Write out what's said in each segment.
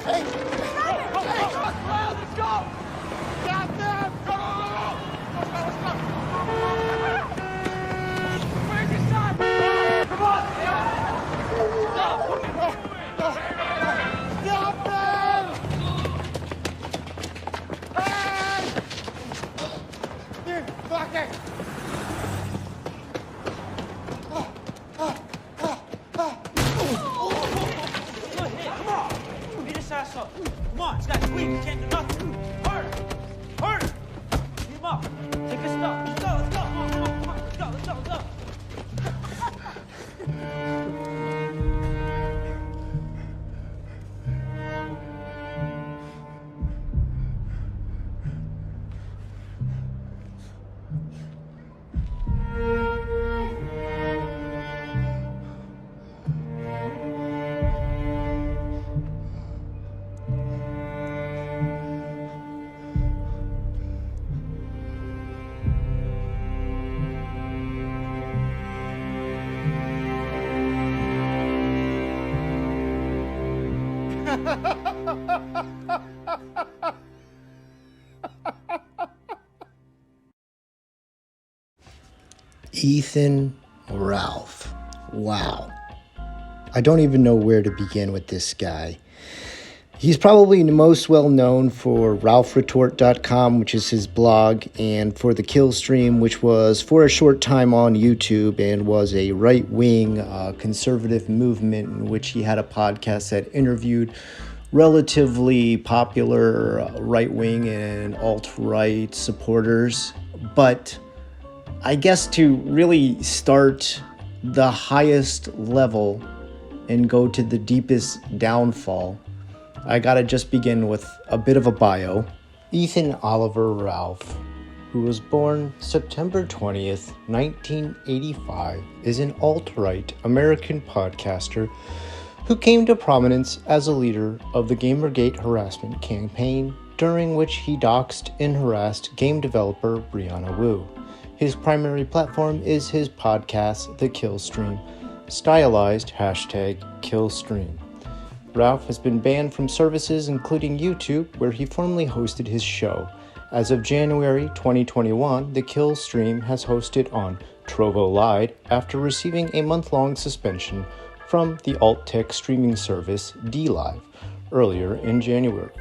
Let's go! Got them! Go! Where's your son? Come on! Stop them! Hey! Dude, fuck it! Come on, this guy's weak. He can't do nothing. Harder. Harder. Keep him up. Take his stuff. Let's go. Let's go. Come on. Come on. Come on. Let's go. Let's go. Let's go. Ethan Ralph. Wow. I don't even know where to begin with this guy. He's probably most well known for RalphRetort.com, which is his blog, and for the Kill Stream, which was for a short time on YouTube and was a right-wing conservative movement in which he had a podcast that interviewed relatively popular right-wing and alt-right supporters. But I guess to really start the highest level and go to the deepest downfall, I gotta just begin with a bit of a bio. Ethan Oliver Ralph, who was born September 20th, 1985, is an alt-right American podcaster who came to prominence as a leader of the Gamergate harassment campaign, during which he doxed and harassed game developer Brianna Wu. His primary platform is his podcast, The Kill Stream, stylized #KillStream. Ralph has been banned from services including YouTube, where he formerly hosted his show. As of January 2021, The Kill Stream has hosted on Trovo Live after receiving a month-long suspension from the alt-tech streaming service DLive earlier in January.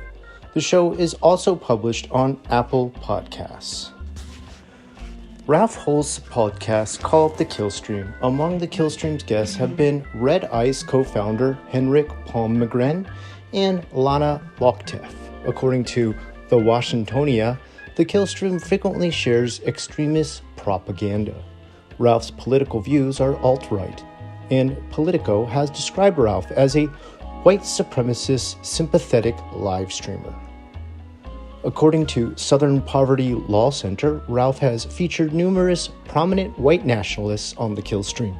The show is also published on Apple Podcasts. Ralph hosts a podcast called The Kill Stream. Among the Kill Stream's guests have been Red Ice co-founder Henrik Palmgren and Lana Loktev. According to The Washingtonia, The Kill Stream frequently shares extremist propaganda. Ralph's political views are alt-right, and Politico has described Ralph as a white supremacist sympathetic live streamer. According to Southern Poverty Law Center, Ralph has featured numerous prominent white nationalists on the Kill Stream.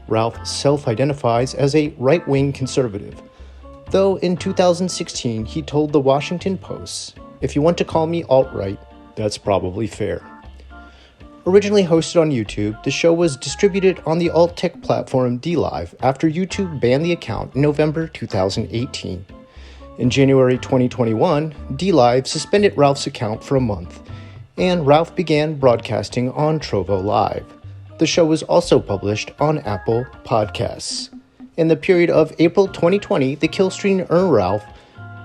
Ralph self-identifies as a right-wing conservative, though in 2016 he told the Washington Post, "If you want to call me alt-right, that's probably fair." Originally hosted on YouTube, the show was distributed on the alt-tech platform DLive after YouTube banned the account in November 2018. In January 2021, DLive suspended Ralph's account for a month, and Ralph began broadcasting on Trovo Live. The show was also published on Apple Podcasts. In the period of April 2020, the Kill Stream earned Ralph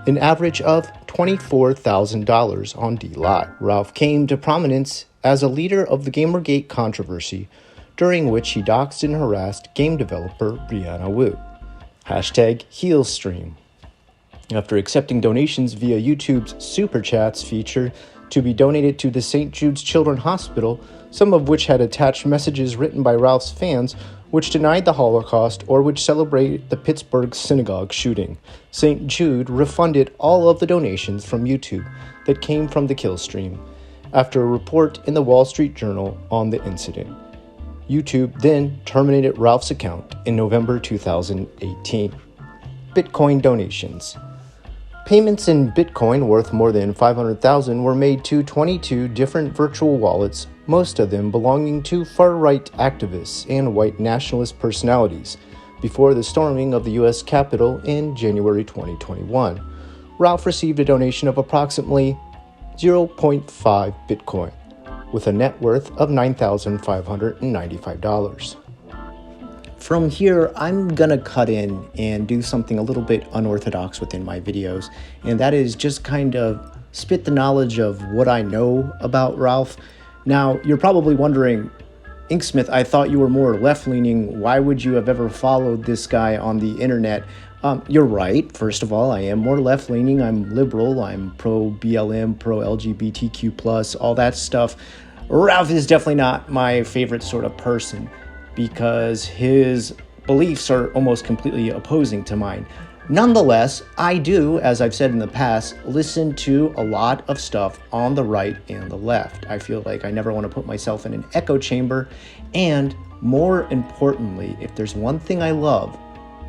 an average of $24,000 on DLive. Ralph came to prominence as a leader of the Gamergate controversy, during which he doxed and harassed game developer Brianna Wu. #HeelStream. After accepting donations via YouTube's Super Chats feature to be donated to the St. Jude's Children's Hospital, some of which had attached messages written by Ralph's fans which denied the Holocaust or which celebrated the Pittsburgh synagogue shooting, St. Jude refunded all of the donations from YouTube that came from the Kill Stream after a report in the Wall Street Journal on the incident. YouTube then terminated Ralph's account in November 2018. Bitcoin donations. Payments in Bitcoin worth more than $500,000 were made to 22 different virtual wallets, most of them belonging to far-right activists and white nationalist personalities, before the storming of the U.S. Capitol in January 2021. Ralph received a donation of approximately 0.5 Bitcoin, with a net worth of $9,595. From here, I'm gonna cut in and do something a little bit unorthodox within my videos, and that is just kind of spit the knowledge of what I know about Ralph. Now, you're probably wondering, Inksmith, I thought you were more left-leaning. Why would you have ever followed this guy on the internet? You're right. First of all, I am more left-leaning. I'm liberal. I'm pro-BLM, pro-LGBTQ+, all that stuff. Ralph is definitely not my favorite sort of person because his beliefs are almost completely opposing to mine. Nonetheless, I do, as I've said in the past, listen to a lot of stuff on the right and the left. I feel like I never want to put myself in an echo chamber. And more importantly, if there's one thing I love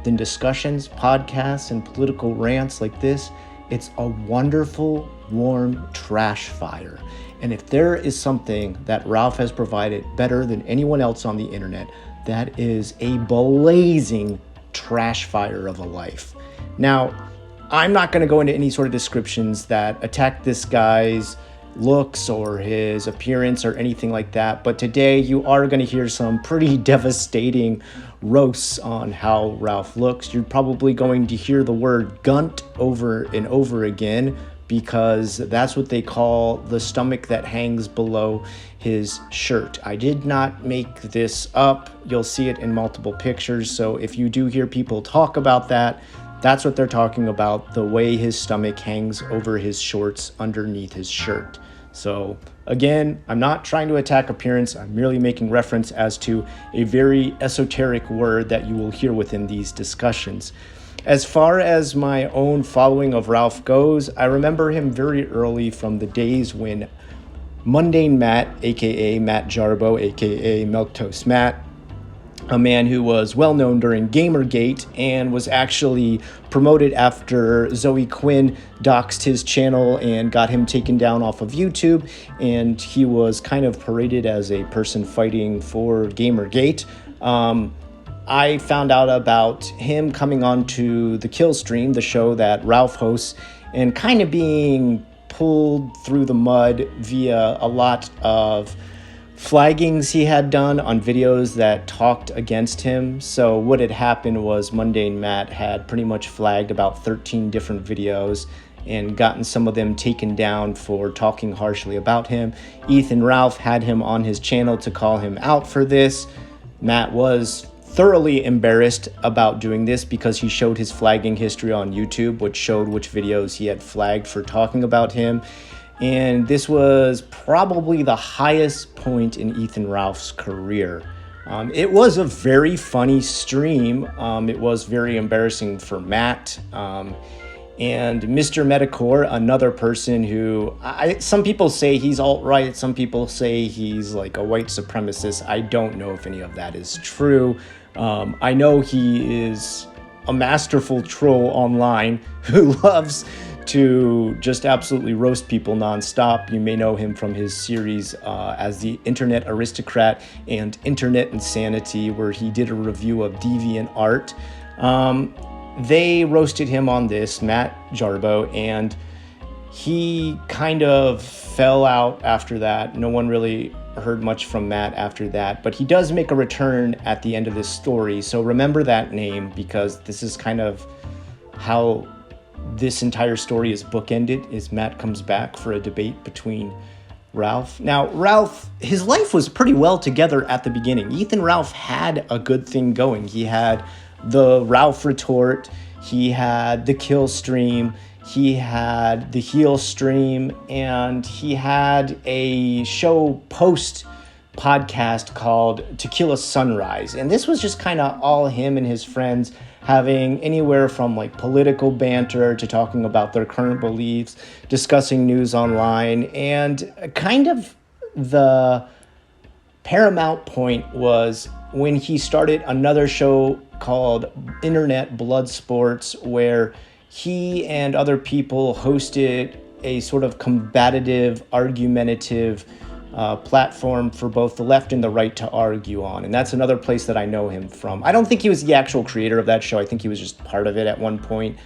than discussions, podcasts, and political rants like this, it's a wonderful, warm trash fire. And if there is something that Ralph has provided better than anyone else on the internet, that is a blazing trash fire of a life. Now, I'm not going to go into any sort of descriptions that attack this guy's looks or his appearance or anything like that, but today you are going to hear some pretty devastating roasts on how Ralph looks. You're probably going to hear the word gunt over and over again because that's what they call the stomach that hangs below his shirt. I did not make this up. You'll see it in multiple pictures, so if you do hear people talk about that, that's what they're talking about, the way his stomach hangs over his shorts underneath his shirt. So again, I'm not trying to attack appearance. I'm merely making reference as to a very esoteric word that you will hear within these discussions. As far as my own following of Ralph goes, I remember him very early from the days when Mundane Matt, aka Matt Jarbo, aka Milquetoast Matt, a man who was well known during Gamergate and was actually promoted after Zoe Quinn doxed his channel and got him taken down off of YouTube, and he was kind of paraded as a person fighting for Gamergate. I found out about him coming on to the Kill Stream, the show that Ralph hosts, and kind of being pulled through the mud via a lot of flaggings he had done on videos that talked against him. So what had happened was Mundane Matt had pretty much flagged about 13 different videos and gotten some of them taken down for talking harshly about him. Ethan Ralph had him on his channel to call him out for this. Matt was thoroughly embarrassed about doing this because he showed his flagging history on YouTube, which showed which videos he had flagged for talking about him. And this was probably the highest point in Ethan Ralph's career. It was a very funny stream. It was very embarrassing for Matt. And Mr. Metacore, another person who, some people say he's alt-right, some people say he's like a white supremacist. I don't know if any of that is true. I know he is a masterful troll online who loves to just absolutely roast people nonstop. You may know him from his series as the Internet Aristocrat and Internet Insanity, where he did a review of deviant art. They roasted him on this, Matt Jarbo, and he kind of fell out after that. No one really heard much from Matt after that, but he does make a return at the end of this story. So remember that name, because this is kind of how this entire story is bookended, is Matt comes back for a debate between Ralph. Now, Ralph, his life was pretty well together at the beginning. Ethan Ralph had a good thing going. He had the Ralph Retort, he had the Kill Stream, he had the Heal Stream, and he had a show post podcast called Tequila Sunrise. And this was just kind of all him and his friends having anywhere from like political banter to talking about their current beliefs, discussing news online, and kind of the paramount point was when he started another show called Internet Blood Sports, where he and other people hosted a sort of combative, argumentative platform for both the left and the right to argue on. And that's another place that I know him from. I don't think he was the actual creator of that show. I think he was just part of it at one point.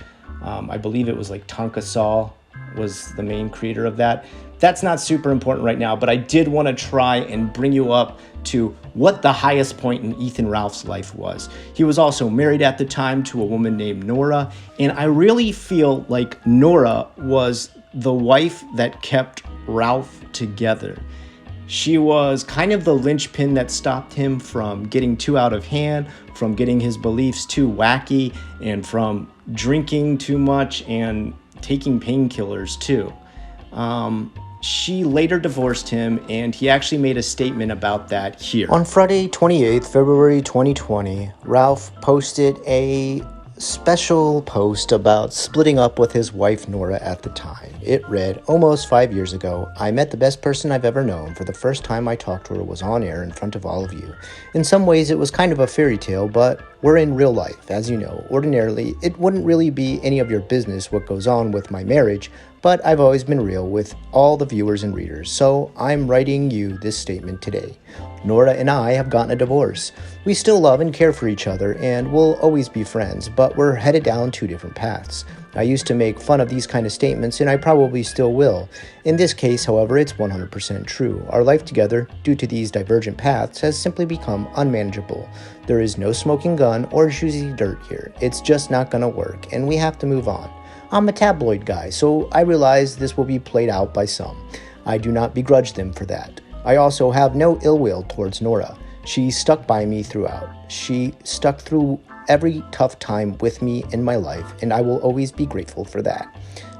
I believe it was like Tonka Saw was the main creator of that. That's not super important right now, but I did want to try and bring you up to what the highest point in Ethan Ralph's life was. He was also married at the time to a woman named Nora, and I really feel like Nora was the wife that kept Ralph together. She was kind of the linchpin that stopped him from getting too out of hand, from getting his beliefs too wacky, and from drinking too much and taking painkillers too. She later divorced him, and he actually made a statement about that here. On Friday, 28th February 2020, Ralph posted a special post about splitting up with his wife Nora at the time. It read, "Almost 5 years ago, I met the best person I've ever known. For the first time I talked to her was on air in front of all of you. In some ways it was kind of a fairy tale, but we're in real life. As you know, ordinarily it wouldn't really be any of your business what goes on with my marriage, but I've always been real with all the viewers and readers, so I'm writing you this statement today. Nora and I have gotten a divorce. We still love and care for each other and will always be friends, but we're headed down two different paths. I used to make fun of these kind of statements, and I probably still will. In this case, however, it's 100% true. Our life together, due to these divergent paths, has simply become unmanageable. There is no smoking gun or juicy dirt here. It's just not gonna work, and we have to move on. I'm a tabloid guy, so I realize this will be played out by some. I do not begrudge them for that. I also have no ill will towards Nora. She stuck by me throughout. She stuck through every tough time with me in my life, and I will always be grateful for that.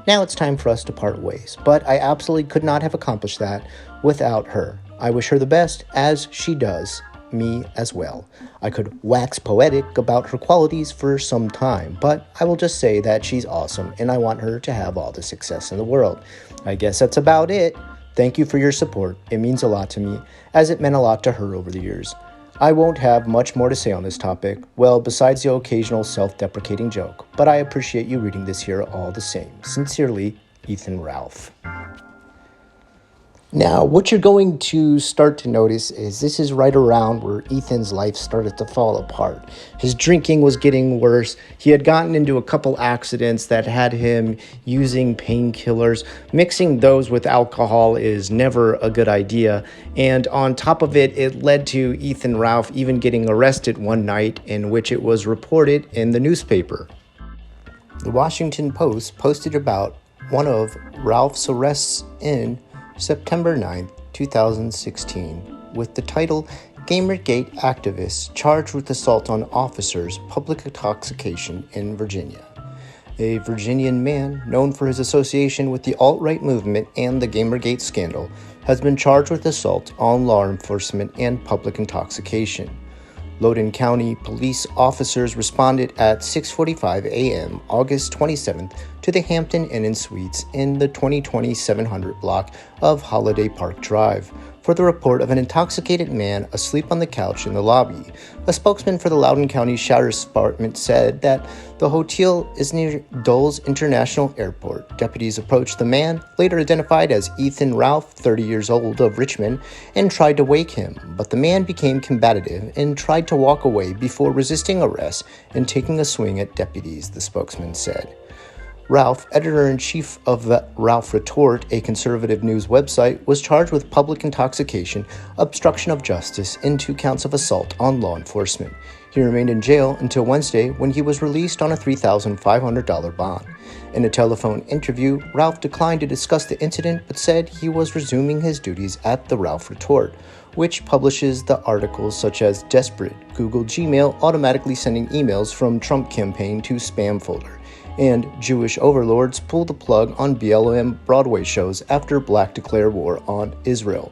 Now it's time for us to part ways, but I absolutely could not have accomplished that without her. I wish her the best, as she does me as well. I could wax poetic about her qualities for some time, but I will just say that she's awesome, and I want her to have all the success in the world. I guess that's about it. Thank you for your support. It means a lot to me, as it meant a lot to her over the years. I won't have much more to say on this topic, well, besides the occasional self-deprecating joke, but I appreciate you reading this here all the same. Sincerely, Ethan Ralph." Now, what you're going to start to notice is this is right around where Ethan's life started to fall apart. His drinking was getting worse. He had gotten into a couple accidents that had him using painkillers. Mixing those with alcohol is never a good idea. And on top of it, it led to Ethan Ralph even getting arrested one night, in which it was reported in the newspaper. The Washington Post posted about one of Ralph's arrests in September 9, 2016, with the title, "Gamergate Activists Charged with Assault on Officers, Public Intoxication in Virginia." A Virginian man known for his association with the alt-right movement and the Gamergate scandal has been charged with assault on law enforcement and public intoxication. Loudoun County police officers responded at 6:45 a.m. August 27th to the Hampton Inn and Suites in the 2020 700 block of Holiday Park Drive for the report of an intoxicated man asleep on the couch in the lobby. A spokesman for the Loudoun County Sheriff's Department said that the hotel is near Dulles International Airport. Deputies approached the man, later identified as Ethan Ralph, 30 years old, of Richmond, and tried to wake him, but the man became combative and tried to walk away before resisting arrest and taking a swing at deputies, the spokesman said. Ralph, editor-in-chief of the Ralph Retort, a conservative news website, was charged with public intoxication, obstruction of justice, and 2 counts of assault on law enforcement. He remained in jail until Wednesday, when he was released on a $3,500 bond. In a telephone interview, Ralph declined to discuss the incident but said he was resuming his duties at the Ralph Retort, which publishes the articles such as "Desperate, Google Gmail automatically sending emails from Trump campaign to spam folder," and "Jewish overlords pull the plug on BLM Broadway shows after Black declare war on Israel."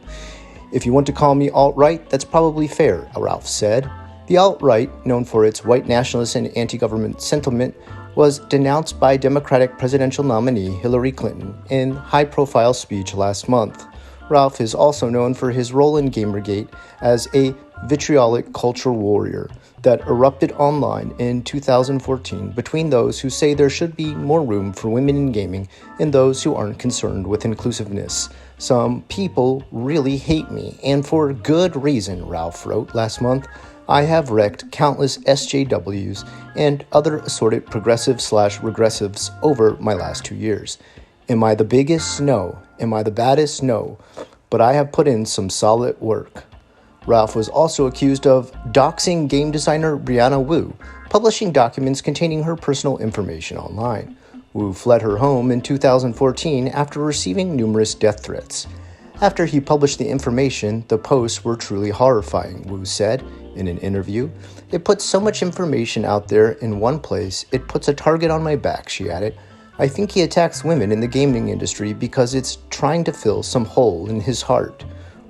"If you want to call me alt-right, that's probably fair," Ralph said. The alt-right, known for its white nationalist and anti-government sentiment, was denounced by Democratic presidential nominee Hillary Clinton in high-profile speech last month. Ralph is also known for his role in Gamergate as a vitriolic cultural warrior that erupted online in 2014 between those who say there should be more room for women in gaming and those who aren't concerned with inclusiveness. "Some people really hate me, and for good reason," Ralph wrote last month. I have wrecked countless SJWs and other assorted progressive/regressives over my last 2 years. Am I the biggest? No. Am I the baddest? No. But I have put in some solid work. Ralph was also accused of doxing game designer Brianna Wu, publishing documents containing her personal information online. Wu fled her home in 2014 after receiving numerous death threats. After he published the information, the posts were truly horrifying, Wu said in an interview. It puts so much information out there in one place, it puts a target on my back, she added. I think he attacks women in the gaming industry because it's trying to fill some hole in his heart.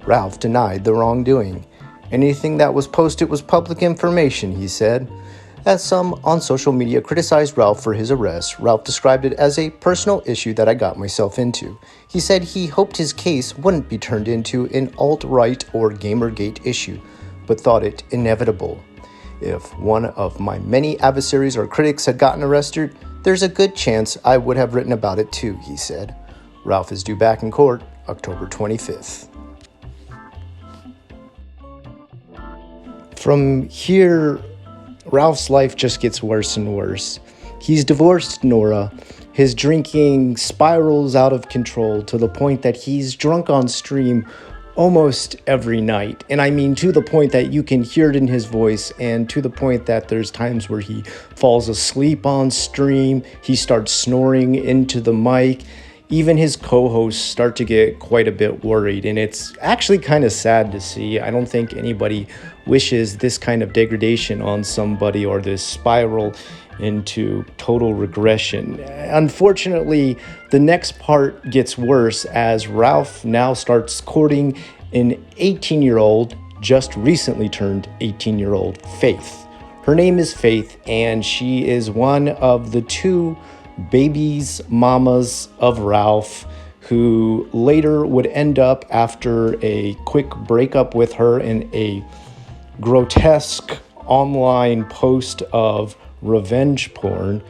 Ralph denied the wrongdoing. Anything that was posted was public information, he said. As some on social media criticized Ralph for his arrest, Ralph described it as a personal issue that I got myself into. He said he hoped his case wouldn't be turned into an alt-right or Gamergate issue, but thought it inevitable. If one of my many adversaries or critics had gotten arrested, there's a good chance I would have written about it too, he said. Ralph is due back in court October 25th. From here, Ralph's life just gets worse and worse. He's divorced Nora. His drinking spirals out of control to the point that he's drunk on stream almost every night. And I mean to the point that you can hear it in his voice, and to the point that there's times where he falls asleep on stream, he starts snoring into the mic. Even his co-hosts start to get quite a bit worried, and it's actually kind of sad to see. I don't think anybody wishes this kind of degradation on somebody, or this spiral into total regression. Unfortunately, the next part gets worse as Ralph now starts courting an 18-year-old, just recently turned 18-year-old Faith. Her name is Faith, and she is one of the two babies mamas of Ralph, who later would end up, after a quick breakup with her in a grotesque online post of revenge porn.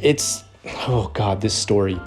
This story.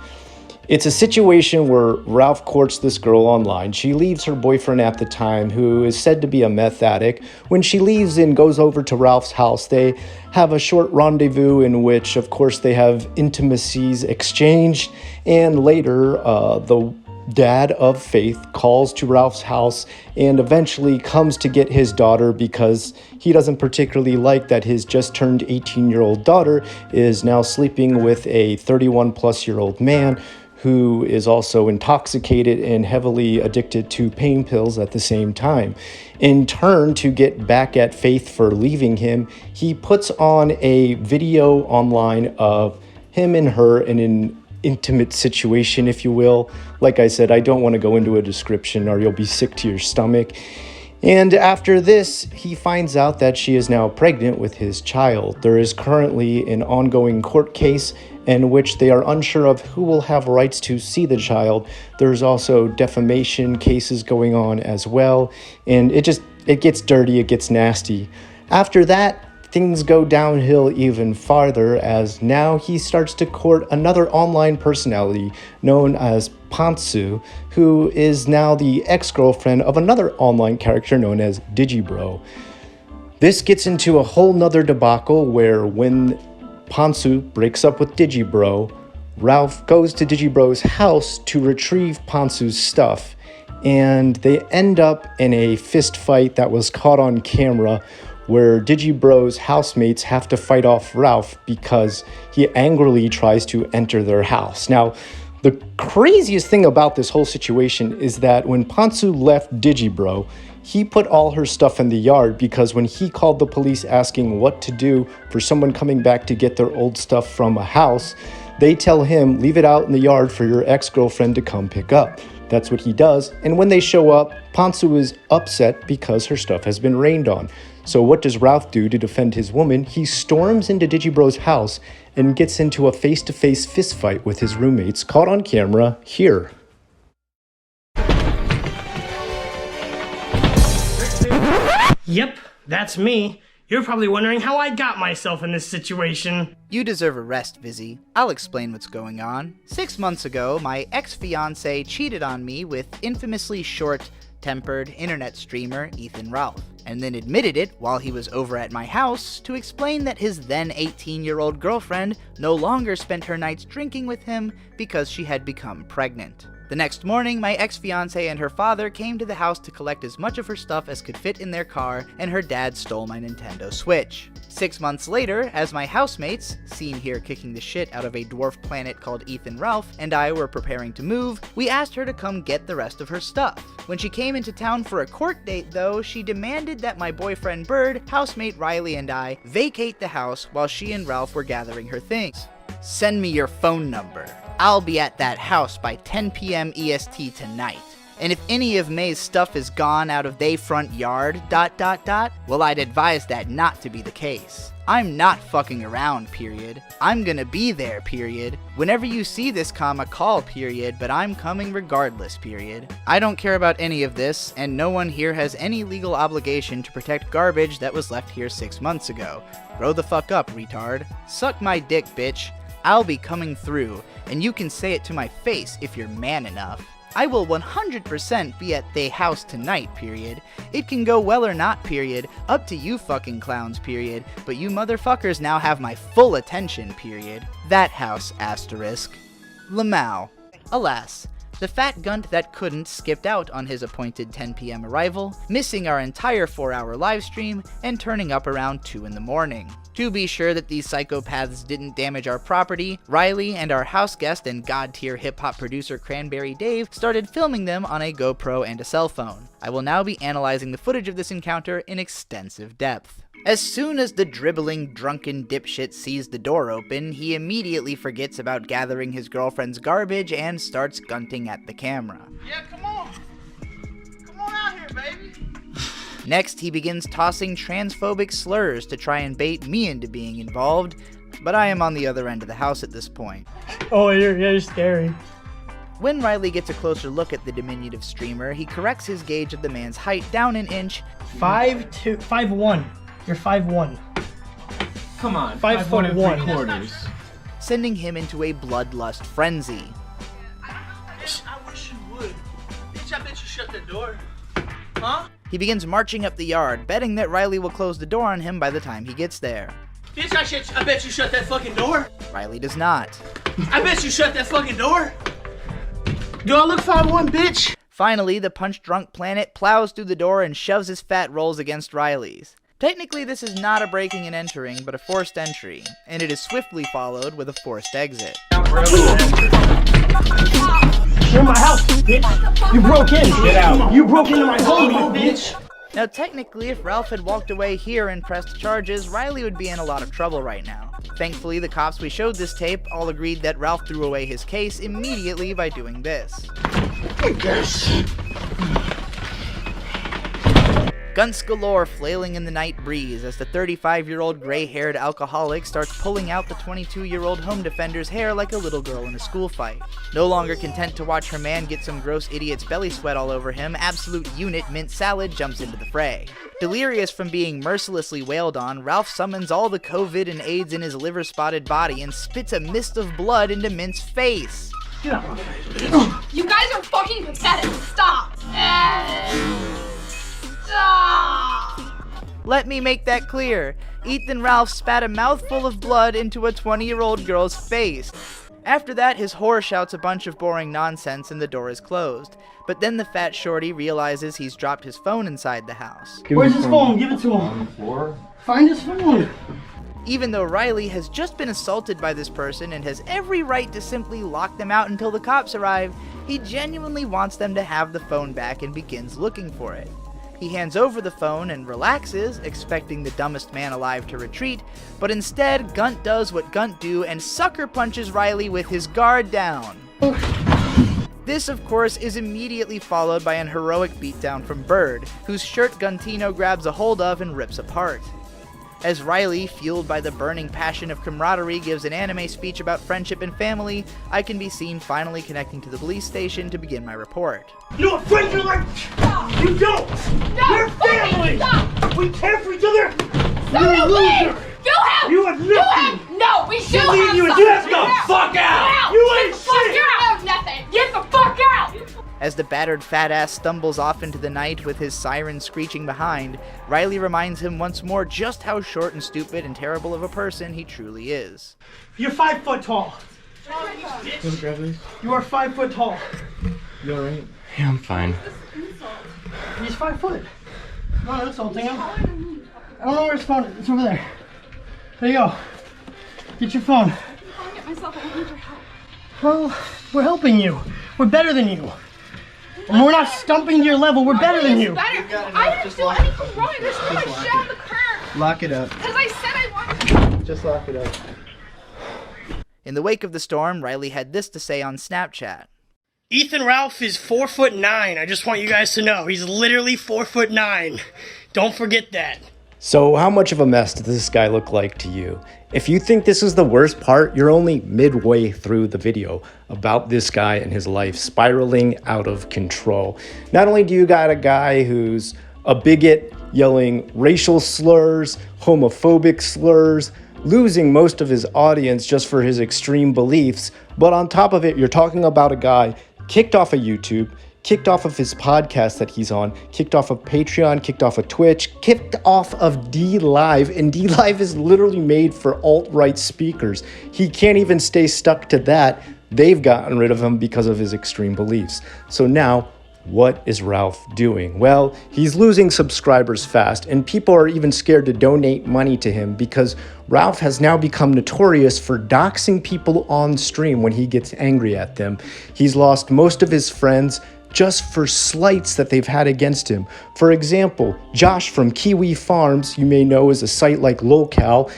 It's a situation where Ralph courts this girl online. She leaves her boyfriend at the time, who is said to be a meth addict. When she leaves and goes over to Ralph's house, they have a short rendezvous in which, of course, they have intimacies exchanged. And later, the dad of Faith calls to Ralph's house and eventually comes to get his daughter, because he doesn't particularly like that his just turned 18-year-old daughter is now sleeping with a 31-plus-year-old man who is also intoxicated and heavily addicted to pain pills at the same time. In turn, to get back at Faith for leaving him, he puts on a video online of him and her in an intimate situation, if you will. Like I said, I don't want to go into a description or you'll be sick to your stomach. And after this, he finds out that she is now pregnant with his child. There is currently an ongoing court case in which they are unsure of who will have rights to see the child. There's also defamation cases going on as well. And it gets dirty, it gets nasty. After that, things go downhill even farther, as now he starts to court another online personality known as Pantsu, who is now the ex-girlfriend of another online character known as Digibro. This gets into a whole nother debacle where, when Pantsu breaks up with Digibro, Ralph goes to Digibro's house to retrieve Pantsu's stuff, and they end up in a fist fight that was caught on camera, where Digibro's housemates have to fight off Ralph because he angrily tries to enter their house. Now, the craziest thing about this whole situation is that when Pantsu left Digibro, he put all her stuff in the yard, because when he called the police asking what to do for someone coming back to get their old stuff from a house, they tell him, leave it out in the yard for your ex-girlfriend to come pick up. That's what he does, and when they show up, Pantsu is upset because her stuff has been rained on. So what does Ralph do to defend his woman? He storms into Digibro's house and gets into a face-to-face fistfight with his roommates, caught on camera here. Yep, that's me. You're probably wondering how I got myself in this situation. You deserve a rest, Vizzy. I'll explain what's going on. 6 months ago, my ex-fiancé cheated on me with infamously short short-tempered internet streamer Ethan Ralph, and then admitted it while he was over at my house to explain that his then 18-year-old girlfriend no longer spent her nights drinking with him because she had become pregnant. The next morning, my ex-fiancée and her father came to the house to collect as much of her stuff as could fit in their car, and her dad stole my Nintendo Switch. 6 months later, as my housemates, seen here kicking the shit out of a dwarf planet called Ethan Ralph, and I were preparing to move, we asked her to come get the rest of her stuff. When she came into town for a court date though, she demanded that my boyfriend Bird, housemate Riley, and I vacate the house while she and Ralph were gathering her things. Send me your phone number. I'll be at that house by 10 p.m. EST tonight. And if any of May's stuff is gone out of they front yard, ... well, I'd advise that not to be the case. I'm not fucking around, period. I'm gonna be there, period. Whenever you see this comma, call, period, but I'm coming regardless, period. I don't care about any of this, and no one here has any legal obligation to protect garbage that was left here 6 months ago. Grow the fuck up, retard. Suck my dick, bitch. I'll be coming through, and you can say it to my face if you're man enough. I will 100% be at they house tonight, period. It can go well or not, period. Up to you fucking clowns, period. But you motherfuckers now have my full attention, period. That house, asterisk. Lamau. Alas, the fat gunt that couldn't skipped out on his appointed 10 p.m. arrival, missing our entire 4-hour livestream, and turning up around 2 in the morning. To be sure that these psychopaths didn't damage our property, Riley and our house guest and god-tier hip-hop producer Cranberry Dave started filming them on a GoPro and a cell phone. I will now be analyzing the footage of this encounter in extensive depth. As soon as the dribbling, drunken dipshit sees the door open, he immediately forgets about gathering his girlfriend's garbage and starts gunting at the camera. Yeah, come on. Come on out here, baby. Next, he begins tossing transphobic slurs to try and bait me into being involved, but I am on the other end of the house at this point. Oh, you're scary. When Riley gets a closer look at the diminutive streamer, he corrects his gauge of the man's height down an inch. 5'1". You're 5'1". Come on, 5'1". 3/4. Sending him into a bloodlust frenzy. I wish you would. Bitch, I bet you shut the door. Huh? He begins marching up the yard, betting that Riley will close the door on him by the time he gets there. Bitch, I bet you shut that fucking door. Riley does not. I bet you shut that fucking door. Do I look 5'1", bitch? Finally, the punch-drunk planet plows through the door and shoves his fat rolls against Riley's. Technically, this is not a breaking and entering, but a forced entry, and it is swiftly followed with a forced exit. You're in my house, bitch. You broke in. Get out. You broke into my home, you bitch. Now, technically, if Ralph had walked away here and pressed charges, Riley would be in a lot of trouble right now. Thankfully, the cops we showed this tape all agreed that Ralph threw away his case immediately by doing this. Yes. Gunts galore flailing in the night breeze as the 35-year-old gray-haired alcoholic starts pulling out the 22-year-old home defender's hair like a little girl in a school fight. No longer content to watch her man get some gross idiot's belly sweat all over him, absolute unit Mint Salad jumps into the fray. Delirious from being mercilessly wailed on, Ralph summons all the COVID and AIDS in his liver-spotted body and spits a mist of blood into Mint's face. You guys are fucking pathetic. Stop. Let me make that clear. Ethan Ralph spat a mouthful of blood into a 20-year-old girl's face. After that, his whore shouts a bunch of boring nonsense and the door is closed. But then the fat shorty realizes he's dropped his phone inside the house. Where's his phone? Give it to him. On the floor? Find his phone. Even though Riley has just been assaulted by this person and has every right to simply lock them out until the cops arrive, he genuinely wants them to have the phone back and begins looking for it. He hands over the phone and relaxes, expecting the dumbest man alive to retreat, but instead, Gunt does what Gunt do and sucker punches Riley with his guard down. This, of course, is immediately followed by an heroic beatdown from Bird, whose shirt Guntino grabs a hold of and rips apart. As Riley, fueled by the burning passion of camaraderie, gives an anime speech about friendship and family, I can be seen finally connecting to the police station to begin my report. You know what friends are like? You don't. We're family. We care for each other. You're a loser. You have nothing. No, we should have You something. get the fuck out. You ain't shit. You have nothing. Get the fuck out. As the battered fat ass stumbles off into the night with his siren screeching behind, Riley reminds him once more just how short and stupid and terrible of a person he truly is. You're 5 foot tall. You are 5 foot tall. You alright? Yeah, I'm fine. He's 5 foot. I'm not insulting him. I don't know where his phone is. It's over there. There you go. Get your phone. I'll get myself. I need your help. Well, we're helping you. We're better than you. And we're not stumping to your level. We're better than you. I didn't do anything wrong. There's so much shit on the curb. Lock it up. Because I said I wanted to. Just lock it up. In the wake of the storm, Riley had this to say on Snapchat. Ethan Ralph is 4'9". I just want you guys to know. He's literally 4'9". Don't forget that. So how much of a mess does this guy look like to you? If you think this is the worst part, you're only midway through the video about this guy and his life spiraling out of control. Not only do you got a guy who's a bigot yelling racial slurs, homophobic slurs, losing most of his audience just for his extreme beliefs, but on top of it, you're talking about a guy kicked off of YouTube, kicked off of his podcast that he's on, kicked off of Patreon, kicked off of Twitch, kicked off of D-Live, and D-Live is literally made for alt-right speakers. He can't even stay stuck to that. They've gotten rid of him because of his extreme beliefs. So now, what is Ralph doing? Well, he's losing subscribers fast, and people are even scared to donate money to him because Ralph has now become notorious for doxing people on stream when he gets angry at them. He's lost most of his friends just for slights that they've had against him. For example, Josh from Kiwi Farms, you may know is a site like Lolcow,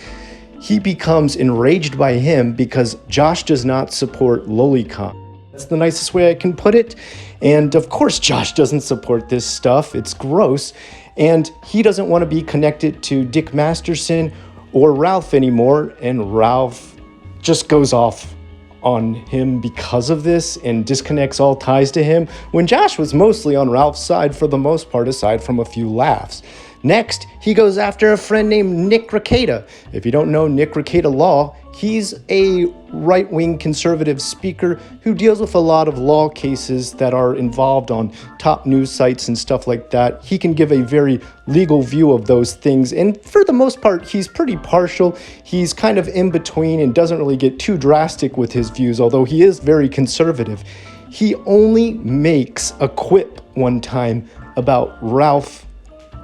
he becomes enraged by him because Josh does not support Lolicon. That's the nicest way I can put it. And of course, Josh doesn't support this stuff. It's gross. And he doesn't want to be connected to Dick Masterson or Ralph anymore. And Ralph just goes off on him because of this and disconnects all ties to him, when Josh was mostly on Ralph's side for the most part, aside from a few laughs. Next, he goes after a friend named Nick Rekieta. If you don't know Nick Rekieta Law, he's a right-wing conservative speaker who deals with a lot of law cases that are involved on top news sites and stuff like that. He can give a very legal view of those things, and for the most part, he's pretty partial. He's kind of in between and doesn't really get too drastic with his views, although he is very conservative. He only makes a quip one time about Ralph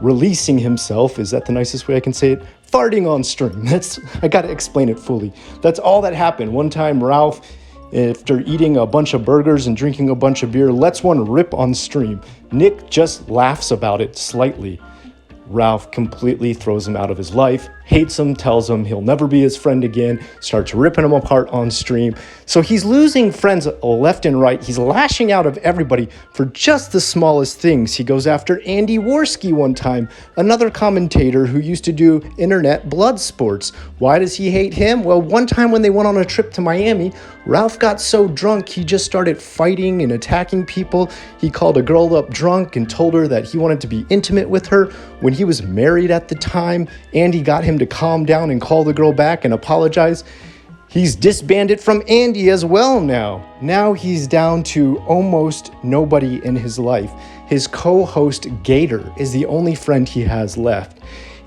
releasing himself, is that the nicest way I can say it? Farting on stream. I gotta explain it fully. That's all that happened. One time Ralph, after eating a bunch of burgers and drinking a bunch of beer, lets one rip on stream. Nick just laughs about it slightly. Ralph completely throws him out of his life, hates him, tells him he'll never be his friend again, starts ripping him apart on stream. So he's losing friends left and right. He's lashing out of everybody for just the smallest things. He goes after Andy Worski one time, another commentator who used to do internet blood sports. Why does he hate him? Well, one time when they went on a trip to Miami, Ralph got so drunk he just started fighting and attacking people. He called a girl up drunk and told her that he wanted to be intimate with her when he was married at the time. Andy got him to calm down and call the girl back and apologize. He's disbanded from Andy as well now. Now he's down to almost nobody in his life. His co-host Gator is the only friend he has left.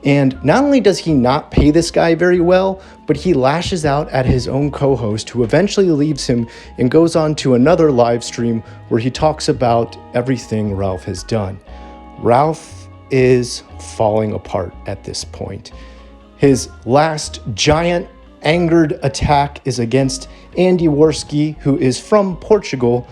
And not only does he not pay this guy very well, but he lashes out at his own co-host, who eventually leaves him and goes on to another live stream where he talks about everything Ralph has done. Ralph is falling apart at this point. His last giant angered attack is against Andy Worski, who is from Portugal.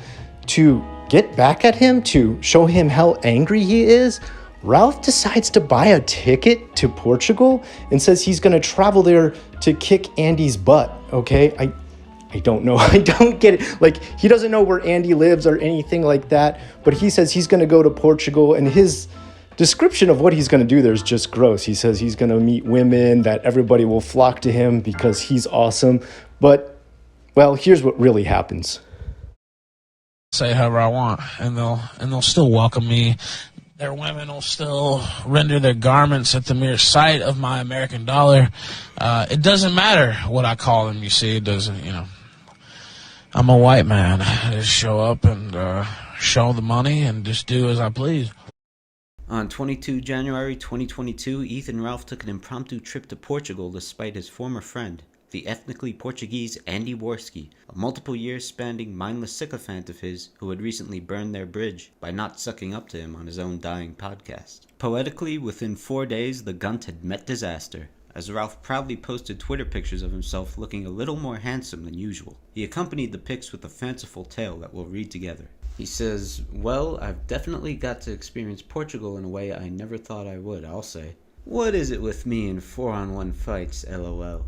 To get back at him, to show him how angry he is, Ralph decides to buy a ticket to Portugal and says he's going to travel there to kick Andy's butt, okay? I don't know. I don't get it. Like, he doesn't know where Andy lives or anything like that, but he says he's going to go to Portugal, and his description of what he's going to do there is just gross. He says he's going to meet women, that everybody will flock to him because he's awesome. But, well, here's what really happens. Say however I want, and they'll still welcome me. Their women will still render their garments at the mere sight of my American dollar. It doesn't matter what I call them, you see. It doesn't, I'm a white man. I just show up and show the money and just do as I please. On 22 January 2022, Ethan Ralph took an impromptu trip to Portugal despite his former friend, the ethnically Portuguese Andy Worski, a multiple years spanning mindless sycophant of his who had recently burned their bridge by not sucking up to him on his own dying podcast. Poetically, within 4 days, the Gunt had met disaster, as Ralph proudly posted Twitter pictures of himself looking a little more handsome than usual. He accompanied the pics with a fanciful tale that we'll read together. He says, "Well, I've definitely got to experience Portugal in a way I never thought I would, I'll say. What is it with me in 4-on-1 fights, lol.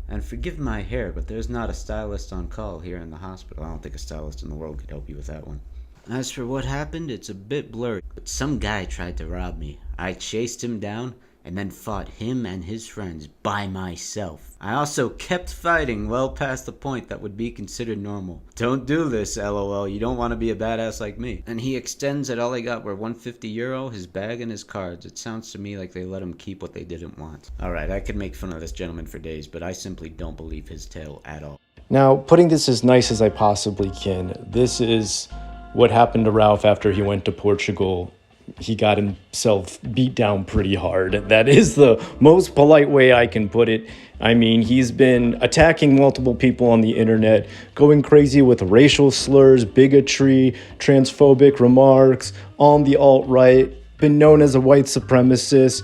And forgive my hair, but there's not a stylist on call here in the hospital. I don't think a stylist in the world could help you with that one. As for what happened, it's a bit blurry, but some guy tried to rob me. I chased him down, and then fought him and his friends by myself. I also kept fighting well past the point that would be considered normal. Don't do this, lol, you don't want to be a badass like me." And he extends that all he got were €150, his bag and his cards. It sounds to me like they let him keep what they didn't want. Alright, I could make fun of this gentleman for days, but I simply don't believe his tale at all. Now, putting this as nice as I possibly can, this is what happened to Ralph after he went to Portugal. He got himself beat down pretty hard. That is the most polite way I can put it. I mean, he's been attacking multiple people on the internet, going crazy with racial slurs, bigotry, transphobic remarks on the alt-right, been known as a white supremacist,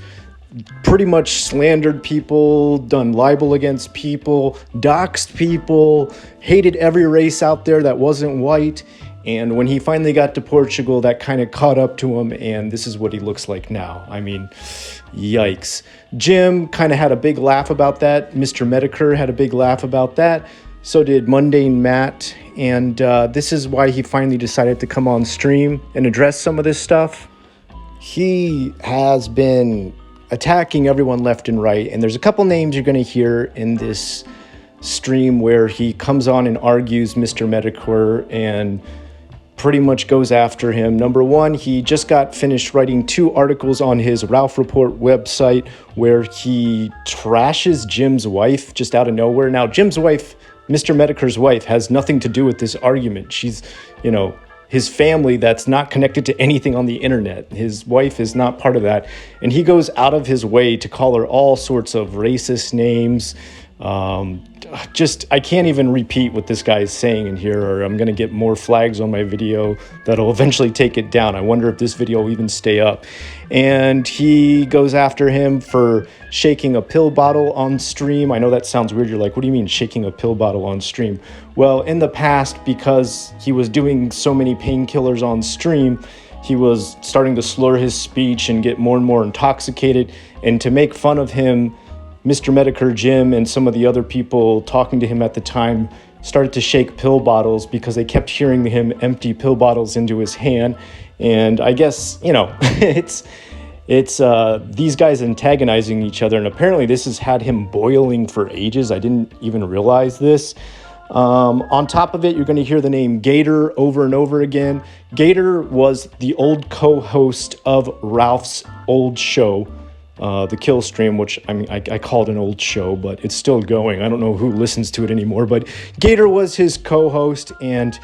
pretty much slandered people, done libel against people, doxed people, hated every race out there that wasn't white. And when he finally got to Portugal, that kind of caught up to him, and this is what he looks like now. I mean, yikes. Jim kind of had a big laugh about that. Mr. Medicare had a big laugh about that. So did Mundane Matt. And this is why he finally decided to come on stream and address some of this stuff. He has been attacking everyone left and right, and there's a couple names you're going to hear in this stream where he comes on and argues Mr. Medicare and pretty much goes after him. Number one, he just got finished writing 2 articles on his Ralph Report website where he trashes Jim's wife just out of nowhere. Now, Jim's wife, Mr. Medicare's wife, has nothing to do with this argument. She's, his family that's not connected to anything on the internet. His wife is not part of that. And he goes out of his way to call her all sorts of racist names. I can't even repeat what this guy is saying in here, or I'm going to get more flags on my video that'll eventually take it down. I wonder if this video will even stay up. And he goes after him for shaking a pill bottle on stream. I know that sounds weird. You're like, what do you mean shaking a pill bottle on stream? Well, in the past, because he was doing so many painkillers on stream, he was starting to slur his speech and get more and more intoxicated. And to make fun of him, Mr. Medicare, Jim, and some of the other people talking to him at the time started to shake pill bottles because they kept hearing him empty pill bottles into his hand. And I guess, it's these guys antagonizing each other. And apparently this has had him boiling for ages. I didn't even realize this. On top of it, you're going to hear the name Gator over and over again. Gator was the old co-host of Ralph's old show, the Kill Stream, which I call it an old show, but it's still going. I don't know who listens to it anymore, but Gator was his co-host, and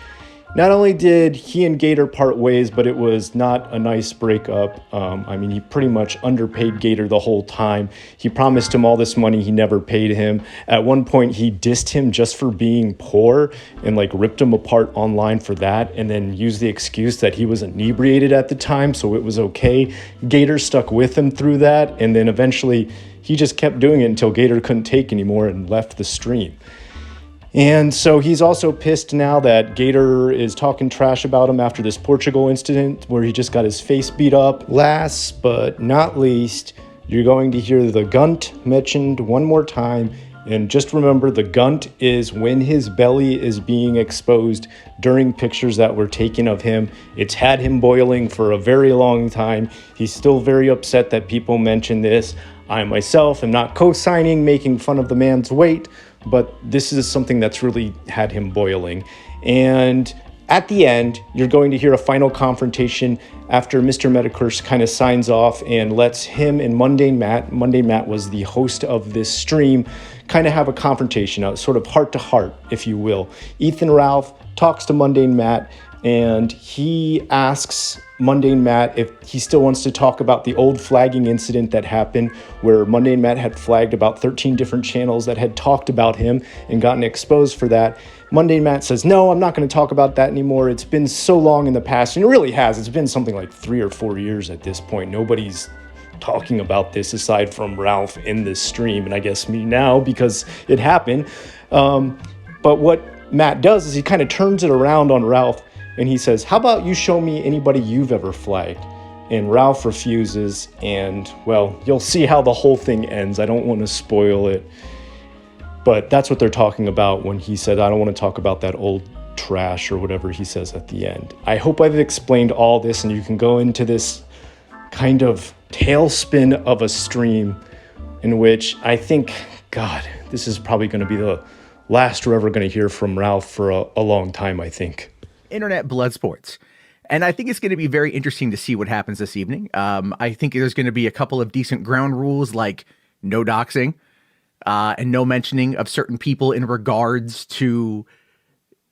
not only did he and Gator part ways, but it was not a nice breakup. He pretty much underpaid Gator the whole time. He promised him all this money. He never paid him. At one point, he dissed him just for being poor and ripped him apart online for that, and then used the excuse that he was inebriated at the time, so it was okay. Gator stuck with him through that, and then eventually he just kept doing it until Gator couldn't take anymore and left the stream. And so he's also pissed now that Gator is talking trash about him after this Portugal incident where he just got his face beat up. Last but not least, you're going to hear the Gunt mentioned one more time. And just remember, the Gunt is when his belly is being exposed during pictures that were taken of him. It's had him boiling for a very long time. He's still very upset that people mention this. I myself am not co-signing making fun of the man's weight, but this is something that's really had him boiling. And at the end, you're going to hear a final confrontation after Mr. Medicare kind of signs off and lets him and Mundane Matt was the host of this stream, kind of have a confrontation, a sort of heart-to-heart, if you will. Ethan Ralph talks to Mundane Matt, and he asks Mundane Matt if he still wants to talk about the old flagging incident that happened where Mundane Matt had flagged about 13 different channels that had talked about him and gotten exposed for that. Mundane Matt says, no, I'm not going to talk about that anymore. It's been so long in the past, and it really has. It's been something like 3 or 4 years at this point. Nobody's talking about this aside from Ralph in this stream, and I guess me now because it happened. But what Matt does is he kind of turns it around on Ralph, and he says, how about you show me anybody you've ever flagged? And Ralph refuses, and, well, you'll see how the whole thing ends. I don't want to spoil it. But that's what they're talking about when he said, I don't want to talk about that old trash or whatever he says at the end. I hope I've explained all this, and you can go into this kind of tailspin of a stream in which I think, God, this is probably going to be the last we're ever going to hear from Ralph for a long time, I think. Internet blood sports. And I think it's going to be very interesting to see what happens this evening. I think there's going to be a couple of decent ground rules like no doxing and no mentioning of certain people in regards to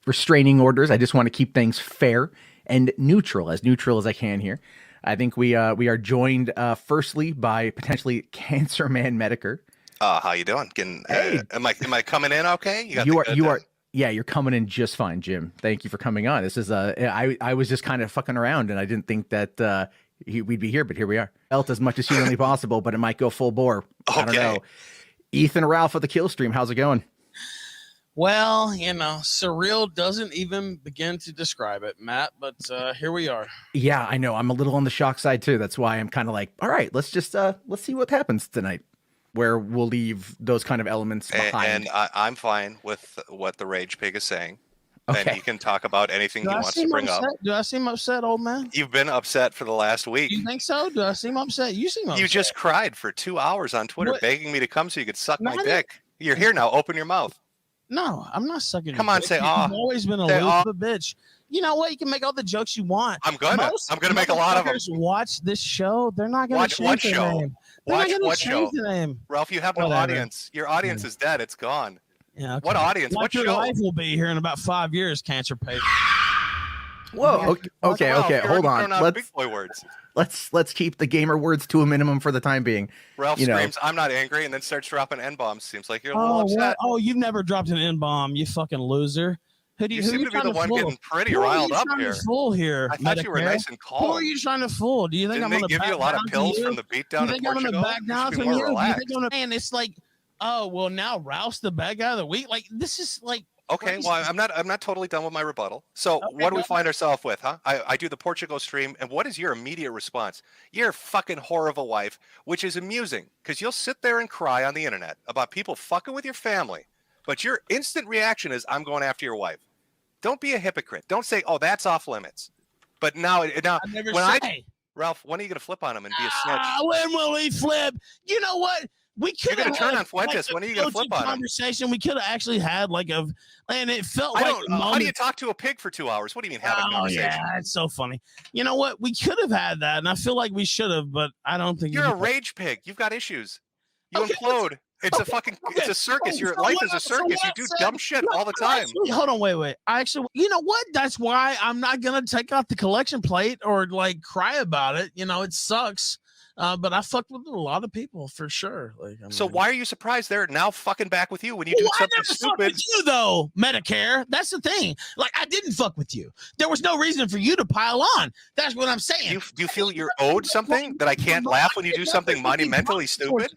restraining orders. I just want to keep things fair and neutral as I can here. I think we are joined firstly by potentially Cancer Man Mediker. How you doing? Am I coming in okay? You're coming in just fine, Jim. Thank you for coming on. This is I was just kind of fucking around and I didn't think that we'd be here, but here we are. Felt as much as humanly possible, but it might go full bore. Okay. I don't know. Ethan Ralph of the Kill Stream, how's it going? Well, surreal doesn't even begin to describe it, Matt, but here we are. Yeah, I know. I'm a little on the shock side too. That's why I'm kind of like, all right, let's see what happens tonight, where we'll leave those kind of elements behind. And I'm fine with what the Rage Pig is saying. Okay. And he can talk about anything he wants to bring up. Do I seem upset, old man? You've been upset for the last week. You think so? Do I seem upset? You seem upset. You just cried for 2 hours on Twitter begging me to come so you could suck my dick. You're here now. Open your mouth. No, I'm not sucking. Come on, say You've always been a little bitch. You know what? You can make all the jokes you want. I'm gonna make a lot of them. Watch this show. They're not gonna change the name. Watch what show? Ralph, you have no audience. Your audience is dead. It's gone. Yeah. Okay. What audience? What show? Your life will be here in about 5 years, Cancer Pig. Whoa. Okay. Hold on. Big boy words. Let's keep the gamer words to a minimum for the time being. Ralph screams, "I'm not angry," and then starts dropping N-bombs. Seems like you're a little upset. Oh, you've never dropped an N-bomb, you fucking loser. You seem to be the one getting pretty riled up here. Fool here. I thought you were nice and calm. Who are you trying to fool? Do you think I'm going to give you a lot of pills from the beatdown in Portugal? I'm going to back down from you? And it's like, oh well, now Ralph's the bad guy of the week. Like this is like. Okay, well, I'm not totally done with my rebuttal. So what do we find ourselves with, huh? I do the Portugal stream, and what is your immediate response? You're a fucking whore of a wife, which is amusing, because you'll sit there and cry on the internet about people fucking with your family, but your instant reaction is, I'm going after your wife. Don't be a hypocrite. Don't say, oh, that's off limits. But now Ralph, when are you going to flip on him and be a snitch? When will we flip? You know what? We could have turn on Fuentes. When are you going to flip on conversation? We could have actually had and it felt how do you talk to a pig for 2 hours? What do you mean have a conversation? Yeah, it's so funny. You know what? We could have had that, and I feel like we should have, but I don't think you're a rage pig. You've got issues. You implode. It's it's a circus. Your life is a circus. You do dumb shit all the time. Hold on, wait. You know what? That's why I'm not gonna take out the collection plate or cry about it. It sucks. But I fucked with a lot of people for sure. So why are you surprised they're now fucking back with you when you do something stupid? Fuck with you though, Medicare. That's the thing. I didn't fuck with you. There was no reason for you to pile on. That's what I'm saying. Do you feel you're owed something that I can't laugh when you do something monumentally stupid?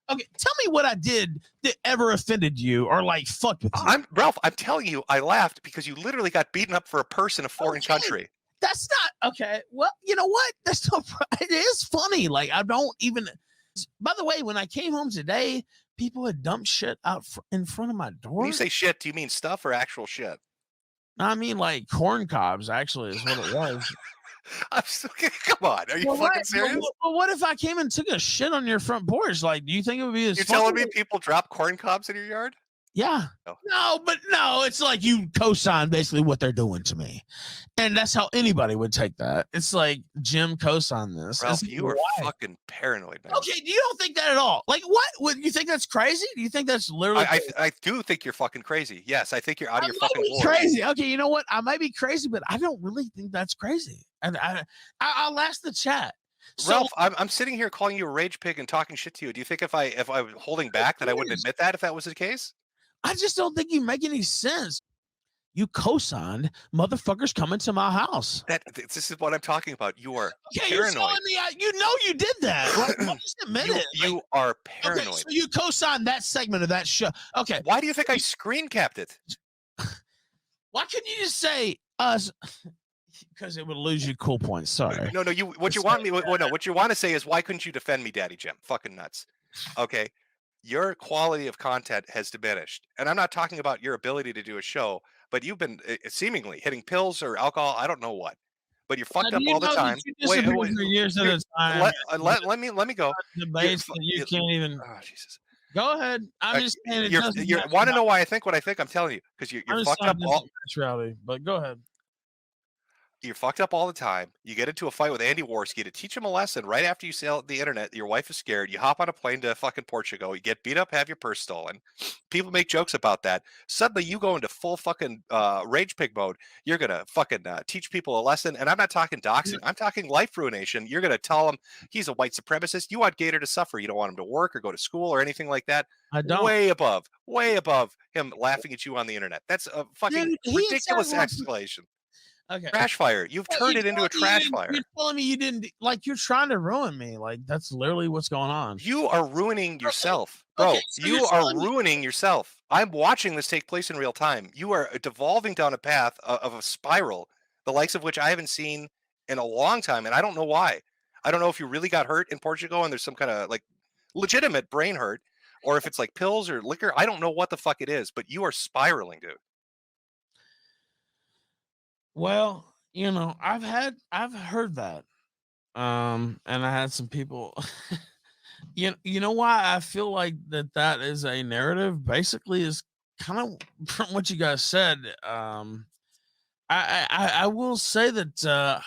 Okay, tell me what I did that ever offended you or fucked with you. Ralph, I'm telling you, I laughed because you literally got beaten up for a purse in a foreign country. That's not okay. Well, you know what? That's not. It is funny. I don't even. By the way, when I came home today, people had dumped shit out in front of my door. When you say shit, do you mean stuff or actual shit? I mean corn cobs. Actually, is what it was. Come on, are you fucking serious? Well, what if I came and took a shit on your front porch? Do you think it would be as? You're telling me people drop corn cobs in your yard? Yeah. No, but no, it's like you co-sign basically what they're doing to me. And that's how anybody would take that. It's like Jim co-signed this. Ralph, you are fucking paranoid, man. Okay, you don't think that at all. Like, what? Would you think that's crazy? Do you think that's literally I do think you're fucking crazy. Yes, I think you're out of your fucking gourd. crazy. Okay, you know what? I might be crazy, but I don't really think that's crazy. And I'll ask the chat. So, Ralph, I'm sitting here calling you a rage pig and talking shit to you. Do you think if I was holding back that I wouldn't admit that if that was the case? I just don't think you make any sense. You co-signed motherfuckers coming to my house. This is what I'm talking about. You are Okay, paranoid. you're telling me you know you did that. Like, just admit it. You are paranoid. Okay, so you co-signed that segment of that show. Okay. Why do you think I screen capped it? Why couldn't you just say us? Because it would lose you cool points. Sorry. No. What you want to say is why couldn't you defend me, Daddy Jim? Fucking nuts. Okay. Your quality of content has diminished, and I'm not talking about your ability to do a show, but you've been seemingly hitting pills or alcohol. I don't know what, but you're fucked up all the time. Wait, for years at a time. Let me go. Debates that you can't even. Oh Jesus. Go ahead. I'm just saying. You want to know why I think what I think? I'm telling you because you're fucked up all. But go ahead. You're fucked up all the time. You get into a fight with Andy Worski to teach him a lesson right after you sell the internet. Your wife is scared. You hop on a plane to fucking Portugal. You get beat up, have your purse stolen. People make jokes about that. Suddenly you go into full fucking rage pig mode. You're going to fucking teach people a lesson. And I'm not talking doxing. I'm talking life ruination. You're going to tell him he's a white supremacist. You want Gator to suffer. You don't want him to work or go to school or anything like that. I don't. Way above him laughing at you on the internet. That's a fucking ridiculous escalation. Okay. Trash fire. You've turned it into a trash fire. You're telling me you didn't you're trying to ruin me. Like that's literally what's going on. You are ruining yourself, bro. Okay, so you are ruining yourself. I'm watching this take place in real time. You are devolving down a path of a spiral, the likes of which I haven't seen in a long time, and I don't know why. I don't know if you really got hurt in Portugal and there's some kind of like legitimate brain hurt, or if it's like pills or liquor. I don't know what the fuck it is, but you are spiraling, dude. Well, I've heard that. And I had some people you know why I feel like that is a narrative basically is kind of from what you guys said. I will say that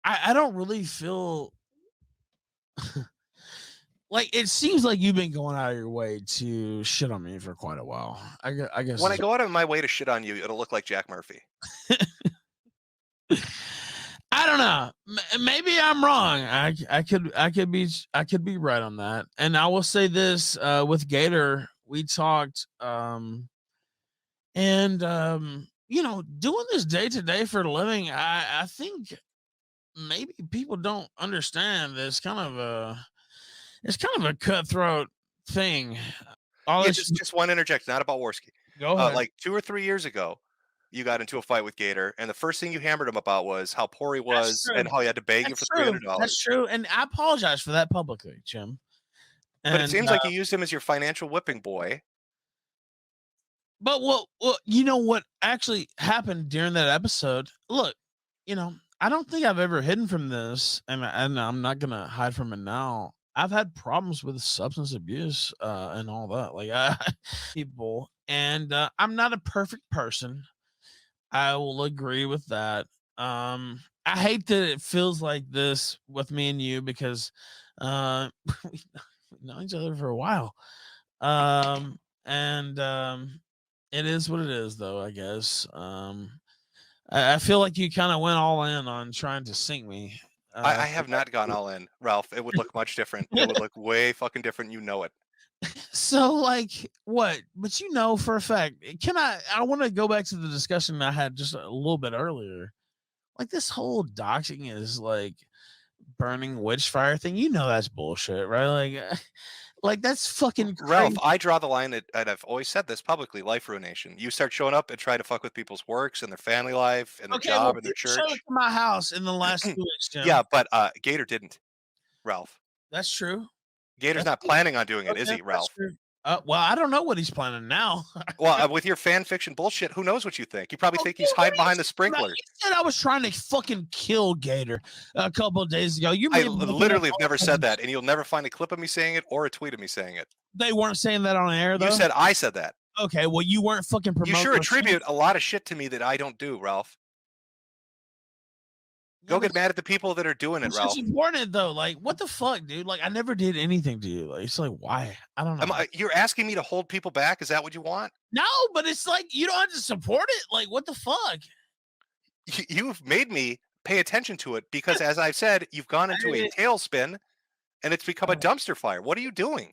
I don't really feel like it seems like you've been going out of your way to shit on me for quite a while. I guess when I go out of my way to shit on you, it'll look like Jack Murphy. I don't know. Maybe I'm wrong. I could be right on that. And I will say this: with Gator, we talked, doing this day to day for a living. I think maybe people don't understand that it's kind of a cutthroat thing. Just one interject, not about Worski. Go ahead. Like 2 or 3 years ago, you got into a fight with Gator, and the first thing you hammered him about was how poor he was and how he had to beg you for $300. That's true, and I apologize for that publicly, Jim. But it seems like you used him as your financial whipping boy. But you know what actually happened during that episode? Look, I don't think I've ever hidden from this, and I'm not gonna hide from it now. I've had problems with substance abuse and all that. Like people, and I'm not a perfect person. I will agree with that. I hate that it feels like this with me and you because we've known each other for a while. It is what it is, though, I guess. I feel like you kind of went all in on trying to sink me. I have not gone all in, Ralph. It would look much different. It would look way fucking different. You know it. So, like, what? But for a fact, I want to go back to the discussion I had just a little bit earlier. Like, this whole doxing is like burning witch fire thing. That's bullshit, right? Like that's fucking crazy. Ralph, I draw the line and I've always said this publicly, life ruination. You start showing up and try to fuck with people's works and their family life and their job and their church. Showed up to my house in the last 2 weeks, Jim. Yeah, but Gator didn't, Ralph. That's true. Gator's not planning on doing it, is he, Ralph? Well, I don't know what he's planning now. Well, with your fan fiction bullshit, who knows what you think? You probably think he's hiding behind the sprinkler. You said I was trying to fucking kill Gator a couple of days ago. I literally have never said that, and you'll never find a clip of me saying it or a tweet of me saying it. They weren't saying that on air, though? You said I said that. Okay, well, you weren't fucking promoting. You sure the attribute a lot of shit to me that I don't do, Ralph. Go get mad at the people that are doing it, It's Ralph. just important though. Like, what the fuck, dude? Like, I never did anything to you. Like, it's like, why? I don't know. You're asking me to hold people back? Is that what you want? No, but it's like you don't have to support it. Like, what the fuck? You've made me pay attention to it because, as I've said, you've gone into a tailspin, and it's become a dumpster fire. What are you doing?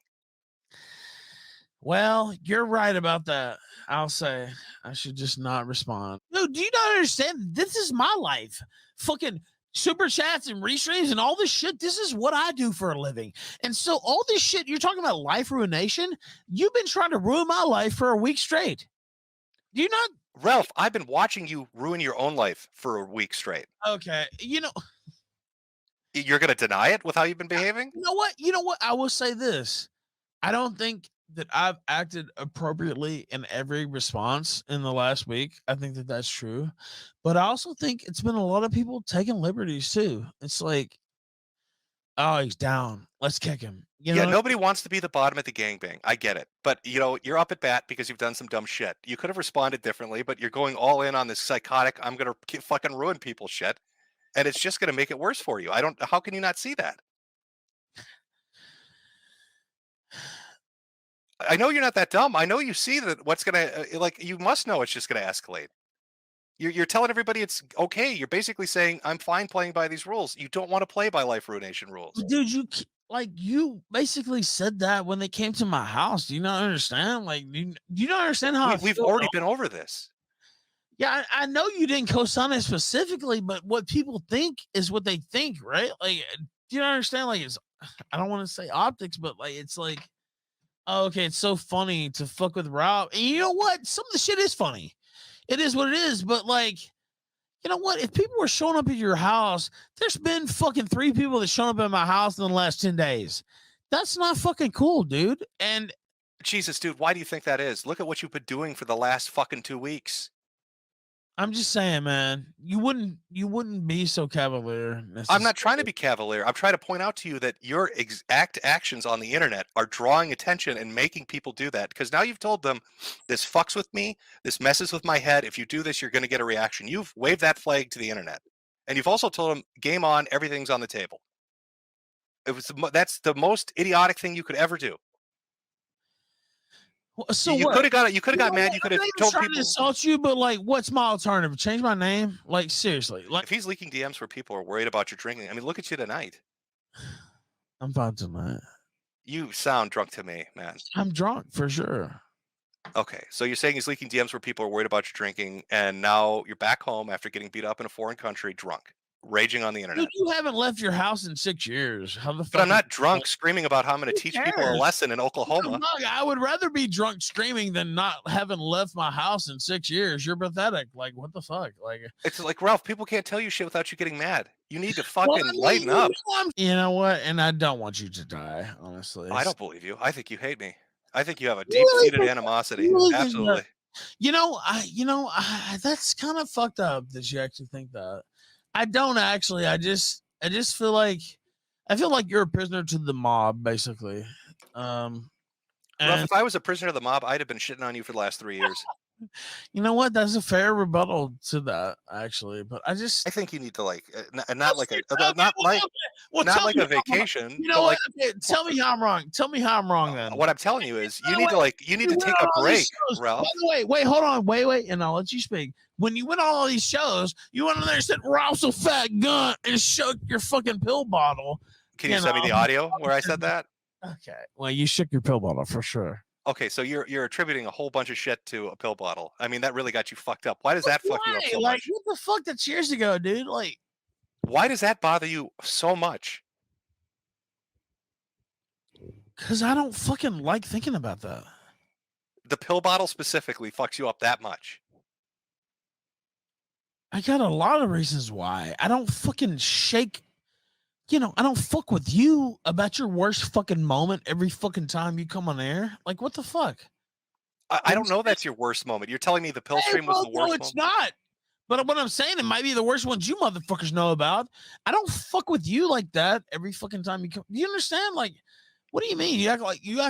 Well, you're right about that. I'll say I should just not respond. No, do you not understand? This is my life. Fucking super chats and restreams and all this shit. This is what I do for a living. And so all this shit, you're talking about life ruination. You've been trying to ruin my life for a week straight. Do you not? Ralph, I've been watching you ruin your own life for a week straight. Okay. You know, you're going to deny it with how you've been behaving? You know what? I will say this. I don't think that I've acted appropriately in every response in the last week. I think that that's true. But I also think it's been a lot of people taking liberties too. It's like, oh, he's down. Let's kick him. You know? Nobody wants to be the bottom at the gangbang. I get it. But, you're up at bat because you've done some dumb shit. You could have responded differently, but you're going all in on this psychotic, I'm going to fucking ruin people shit. And it's just going to make it worse for you. How can you not see that? I know you're not that dumb. I know you see that what's going to, you must know it's just going to escalate. You're telling everybody it's okay. You're basically saying, I'm fine playing by these rules. You don't want to play by life ruination rules. Dude, you basically said that when they came to my house. Do you not understand? Like, do you not understand how we've already been over this? Yeah, I know you didn't co-sign it specifically, but what people think is what they think, right? Like, do you understand? Like, I don't want to say optics, but like, it's like, oh, okay, it's so funny to fuck with Rob. And you know what? Some of the shit is funny. It is what it is. But like, you know what? If people were showing up at your house, there's been fucking 3 people that shown up at my house in the last 10 days. That's not fucking cool, dude. And Jesus, dude, why do you think that is? Look at what you've been doing for the last fucking 2 weeks. I'm just saying, man, you wouldn't be so cavalier. I'm not trying to be cavalier. I'm trying to point out to you that your exact actions on the internet are drawing attention and making people do that. Because now you've told them, this fucks with me, this messes with my head. If you do this, you're going to get a reaction. You've waved that flag to the internet. And you've also told them, game on, everything's on the table. That's the most idiotic thing you could ever do. So you could have got mad. You could have told people to insult you, but like, what's my alternative? Change my name? Like, seriously? Like, if he's leaking DMs where people are worried about your drinking, I mean, look at you tonight. I'm fine tonight. You sound drunk to me, man. I'm drunk for sure. Okay, so you're saying he's leaking DMs where people are worried about your drinking, and now you're back home after getting beat up in a foreign country, drunk, raging on the internet. Dude, you haven't left your house in 6 years. How the fuck? But I'm not drunk screaming about how I'm going to teach people a lesson in Oklahoma. I would rather be drunk screaming than not having left my house in 6 years. You're pathetic. Like, what the fuck? Like, it's like, Ralph, people can't tell you shit without you getting mad. You need to fucking lighten up. You know what? And I don't want you to die, honestly. I don't believe you. I think you hate me. I think you have a deep-seated animosity. Absolutely. That's kind of fucked up that you actually think that. I don't actually. I just feel like you're a prisoner to the mob, basically. Ralph, if I was a prisoner of the mob, I'd have been shitting on you for the last 3 years. You know what? That's a fair rebuttal to that, actually. But I think you need to not like a vacation. You know what? Okay, tell me how I'm wrong. Tell me how I'm wrong then. What I'm telling you is you need to take a break, Ralph. By the way, wait, hold on, wait, and I'll let you speak. When you went on all these shows, you went on there and said Ralph's a fat gun and shook your fucking pill bottle. Can you send me the audio where I said that? Okay. Well, you shook your pill bottle for sure. Okay, so you're attributing a whole bunch of shit to a pill bottle. I mean, that really got you fucked up. Why does that fuck you up so much? What the fuck? That's years ago, dude. Like, why does that bother you so much? Because I don't fucking like thinking about that. The pill bottle specifically fucks you up that much. I got a lot of reasons why. I don't fucking shake. I don't fuck with you about your worst fucking moment every fucking time you come on air. Like, what the fuck? I don't know that's your worst moment. You're telling me the pill stream was the worst moment? No, it's not. But what I'm saying, it might be the worst ones you motherfuckers know about. I don't fuck with you like that every fucking time you come. Do you understand? Like, What do you mean? You act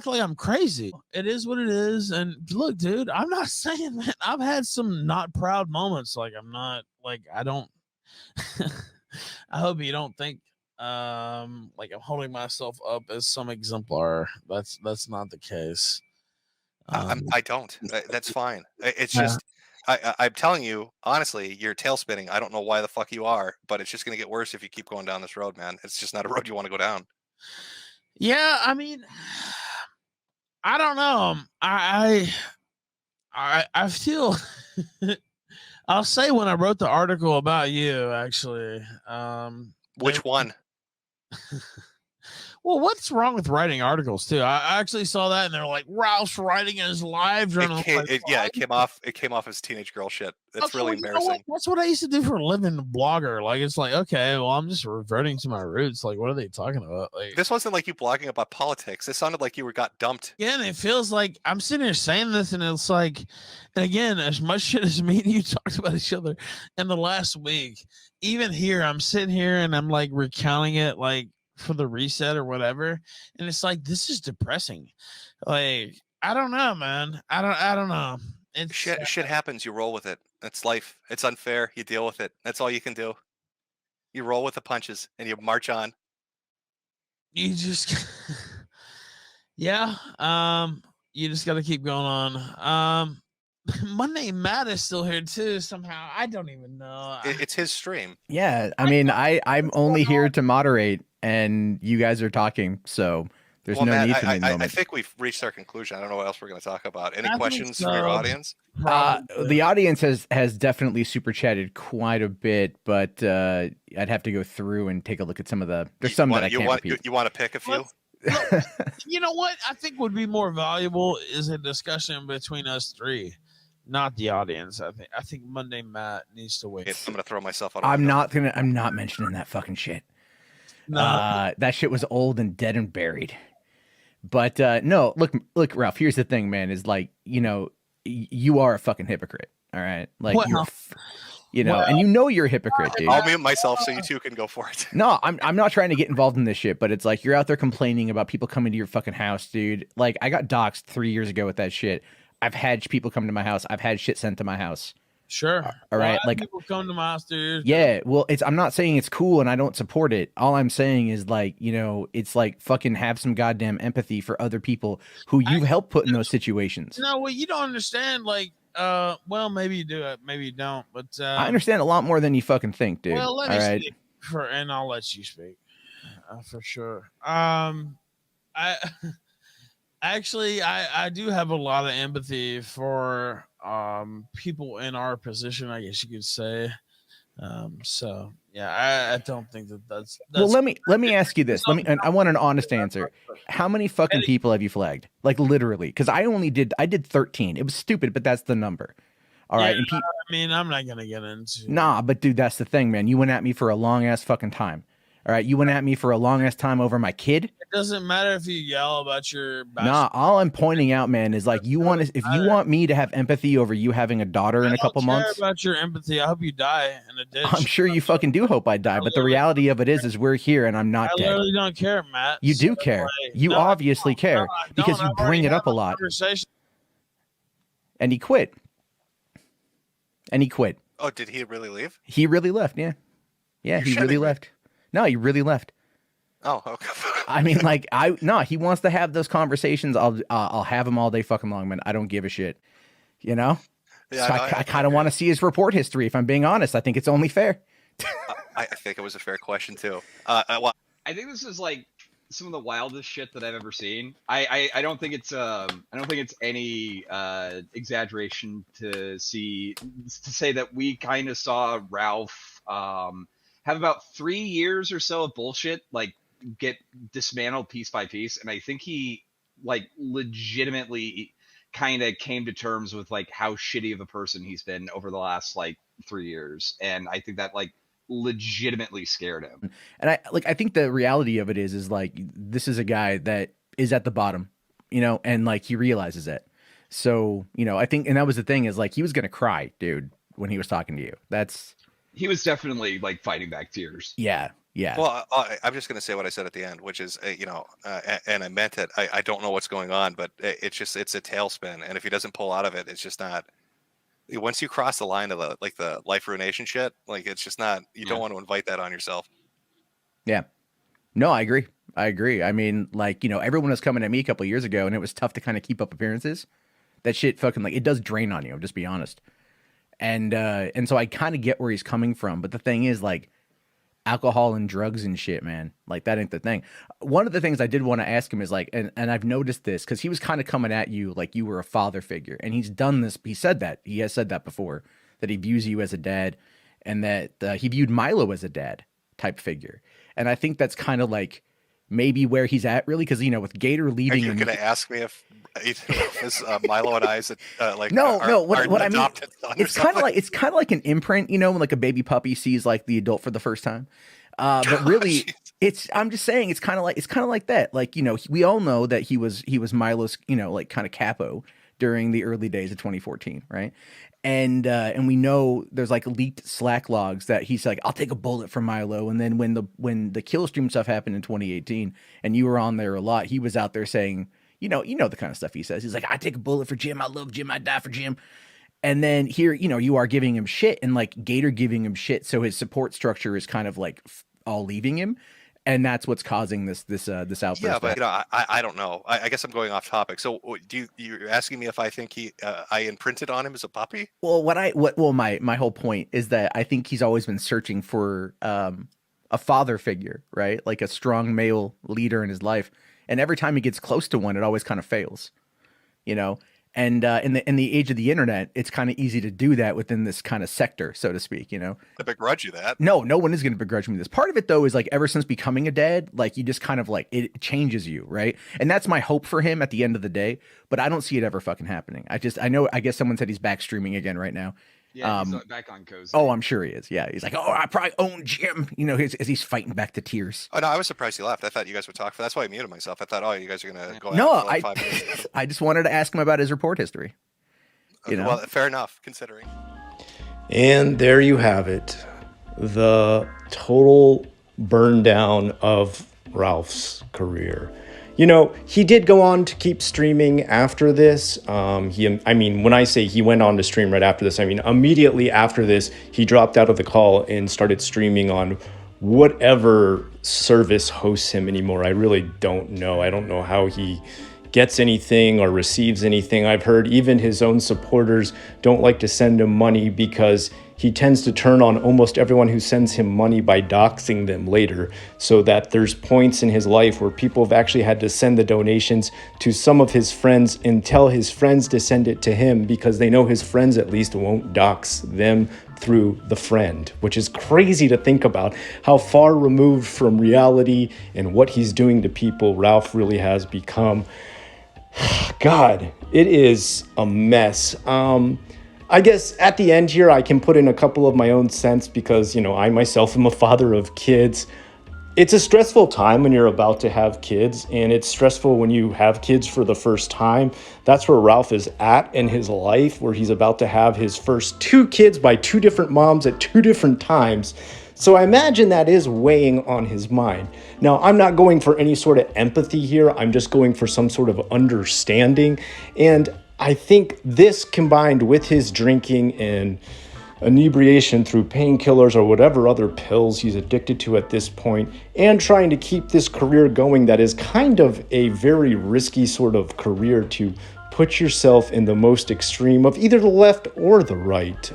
like I'm crazy. It is what it is. And look, dude, I'm not saying that. I've had some not proud moments. Like I'm not like I don't. I hope you don't think like I'm holding myself up as some exemplar. That's not the case. I don't. That's fine. It's just I'm telling you honestly, you're tail spinning. I don't know why the fuck you are, but it's just going to get worse if you keep going down this road, man. It's just not a road you want to go down. Yeah, I mean, I don't know. I feel. I'll say when I wrote the article about you, actually. Which one? Well, what's wrong with writing articles too? I actually saw that, and they're like, Ralph's writing in his live journal. It came off as teenage girl shit. It's really embarrassing. That's what I used to do for a living, blogger. Like, it's like, okay, well, I'm just reverting to my roots. Like, what are they talking about? Like, this wasn't like you blogging about politics. This sounded like you got dumped. Again, it feels like I'm sitting here saying this, and it's like, and again, as much shit as me and you talked about each other in the last week, even here, I'm sitting here and I'm like recounting it, like, for the reset or whatever, and it's like, this is depressing. Like, I don't know, man. I don't know. It's shit happens. You roll with it. That's life. It's unfair. You deal with it. That's all you can do. You roll with the punches and you march on. You just yeah, you just got to keep going on. Monday Matt is still here too somehow. I don't even know. It's his stream. Yeah, I mean, I'm only here to moderate, and you guys are talking, so there's no Matt, need for me at the moment. I think we've reached our conclusion. I don't know what else we're going to talk about. Any questions from your audience? The audience has definitely super chatted quite a bit, but I'd have to go through and take a look at some of the. There's some that I can't repeat. You want to pick a few? You know what I think would be more valuable is a discussion between us three, not the audience. I think Monday Matt needs to wait. I'm gonna throw myself out. I'm not mentioning that fucking shit. No. That shit was old and dead and buried. But no, look, Ralph. Here's the thing, man. Is like, you know, you are a fucking hypocrite. All right, like and you know you're a hypocrite, dude. I'll mute myself so you two can go for it. No, I'm not trying to get involved in this shit, but it's like you're out there complaining about people coming to your fucking house, dude. Like, I got doxxed 3 years ago with that shit. I've had people come to my house. I've had shit sent to my house. Sure. All right. Like, people come to my house, dude. Yeah. Well, I'm not saying it's cool and I don't support it. All I'm saying is, like, you know, it's like fucking have some goddamn empathy for other people who you've helped put in those situations. No, well, you don't understand. Like, well, maybe you do it, maybe you don't. But I understand a lot more than you fucking think, dude. Well, let me speak and I'll let you speak for sure. I do have a lot of empathy for people in our position, I guess you could say. So yeah, I don't think that's well, let me ask you this. I want an honest answer. How many fucking people have you flagged? Like, literally, because I did 13. It was stupid, but that's the number. All right. And I mean, I'm not gonna get into. Nah, but dude, that's the thing, man. You went at me for a long ass fucking time. All right, you went at me for a long ass time over my kid. It doesn't matter if you yell about your. Nah, all I'm pointing out, man, is like, if you want me to have empathy over you having a daughter in a couple months. I don't care about your empathy. I hope you die in a ditch. I'm sure you fucking do hope I die, but the reality of it is we're here and I'm not dead. I literally don't care, Matt. You do care. You obviously care because you bring it up a lot. And he quit. Oh, did he really leave? He really left. Yeah, he really left. No, he really left. Oh, okay. I mean, like, he wants to have those conversations. I'll have him all day fucking long, man. I don't give a shit. You know? Yeah, so I kind of want to see his report history. If I'm being honest, I think it's only fair. I think it was a fair question too. I think this is like some of the wildest shit that I've ever seen. I don't think it's any exaggeration to say that we kind of saw Ralph have about 3 years or so of bullshit like get dismantled piece by piece, and I think he like legitimately kind of came to terms with like how shitty of a person he's been over the last like 3 years, and I think that like legitimately scared him. And I think the reality of it is like, this is a guy that is at the bottom, you know, and like he realizes it. So, you know, I think, and that was the thing, is like he was gonna cry, dude, when he was talking to you. He was definitely like fighting back tears. Yeah. Yeah. Well, I'm just going to say what I said at the end, which is, and I meant it. I don't know what's going on, but it's a tailspin. And if he doesn't pull out of it, it's just not. Once you cross the line of the life ruination shit, like it's just not. You don't want to invite that on yourself. Yeah. No, I agree. I mean, like, everyone was coming at me a couple years ago, and it was tough to kind of keep up appearances. That shit fucking, like, it does drain on you. Just be honest. And so I kind of get where he's coming from, but the thing is, like, alcohol and drugs and shit, man, like that ain't the thing. One of the things I did want to ask him is like, and I've noticed this because he was kind of coming at you like you were a father figure, and he's done this. He has said that before, that he views you as a dad, and that he viewed Milo as a dad type figure. And I think that's kind of like maybe where he's at, really, because with Gator leaving. Are you going to ask me if Milo and I is like no? What I mean, it's kind of like an imprint, when like a baby puppy sees like the adult for the first time. But really, I'm just saying it's kind of like that. Like, we all know that he was Milo's, like kind of capo during the early days of 2014, right? And we know there's like leaked Slack logs that he's like, I'll take a bullet for Milo. And then when the kill stream stuff happened in 2018, and you were on there a lot, he was out there saying, you know the kind of stuff he says. He's like, I take a bullet for Jim. I love Jim. I die for Jim. And then here, you are giving him shit, and like Gator giving him shit. So his support structure is kind of like all leaving him. And that's what's causing this outburst. Yeah, but I don't know. I guess I'm going off topic. So you're asking me if I think I imprinted on him as a puppy? Well, my whole point is that I think he's always been searching for a father figure, right? Like a strong male leader in his life. And every time he gets close to one, it always kind of fails, And in the age of the internet, it's kind of easy to do that within this kind of sector, so to speak, I begrudge you that. No one is going to begrudge me this. Part of it, though, is like ever since becoming a dad, like you just kind of like it changes you, right? And that's my hope for him at the end of the day. But I don't see it ever fucking happening. I guess someone said he's back streaming again right now. Yeah, he's back on Cozy. Oh, I'm sure he is. Yeah, he's like, I probably own Jim. As he's fighting back to tears. Oh no, I was surprised he left. I thought you guys would talk. That's why I muted myself. I thought, you guys are gonna go. No, for 5 minutes. I just wanted to ask him about his report history. Well, fair enough, considering. And there you have it, the total burn down of Ralph's career. He did go on to keep streaming after this. When I say he went on to stream right after this, I mean immediately after this, he dropped out of the call and started streaming on whatever service hosts him anymore. I really don't know. I don't know how he gets anything or receives anything. I've heard even his own supporters don't like to send him money because he tends to turn on almost everyone who sends him money by doxing them later, so that there's points in his life where people have actually had to send the donations to some of his friends and tell his friends to send it to him because they know his friends at least won't dox them through the friend, which is crazy to think about how far removed from reality and what he's doing to people Ralph really has become. God, it is a mess. I guess at the end here, I can put in a couple of my own cents because, I myself am a father of kids. It's a stressful time when you're about to have kids, and it's stressful when you have kids for the first time. That's where Ralph is at in his life, where he's about to have his first 2 kids by 2 different moms at 2 different times. So I imagine that is weighing on his mind. Now, I'm not going for any sort of empathy here. I'm just going for some sort of understanding. And I think this combined with his drinking and inebriation through painkillers or whatever other pills he's addicted to at this point, and trying to keep this career going that is kind of a very risky sort of career to put yourself in the most extreme of either the left or the right.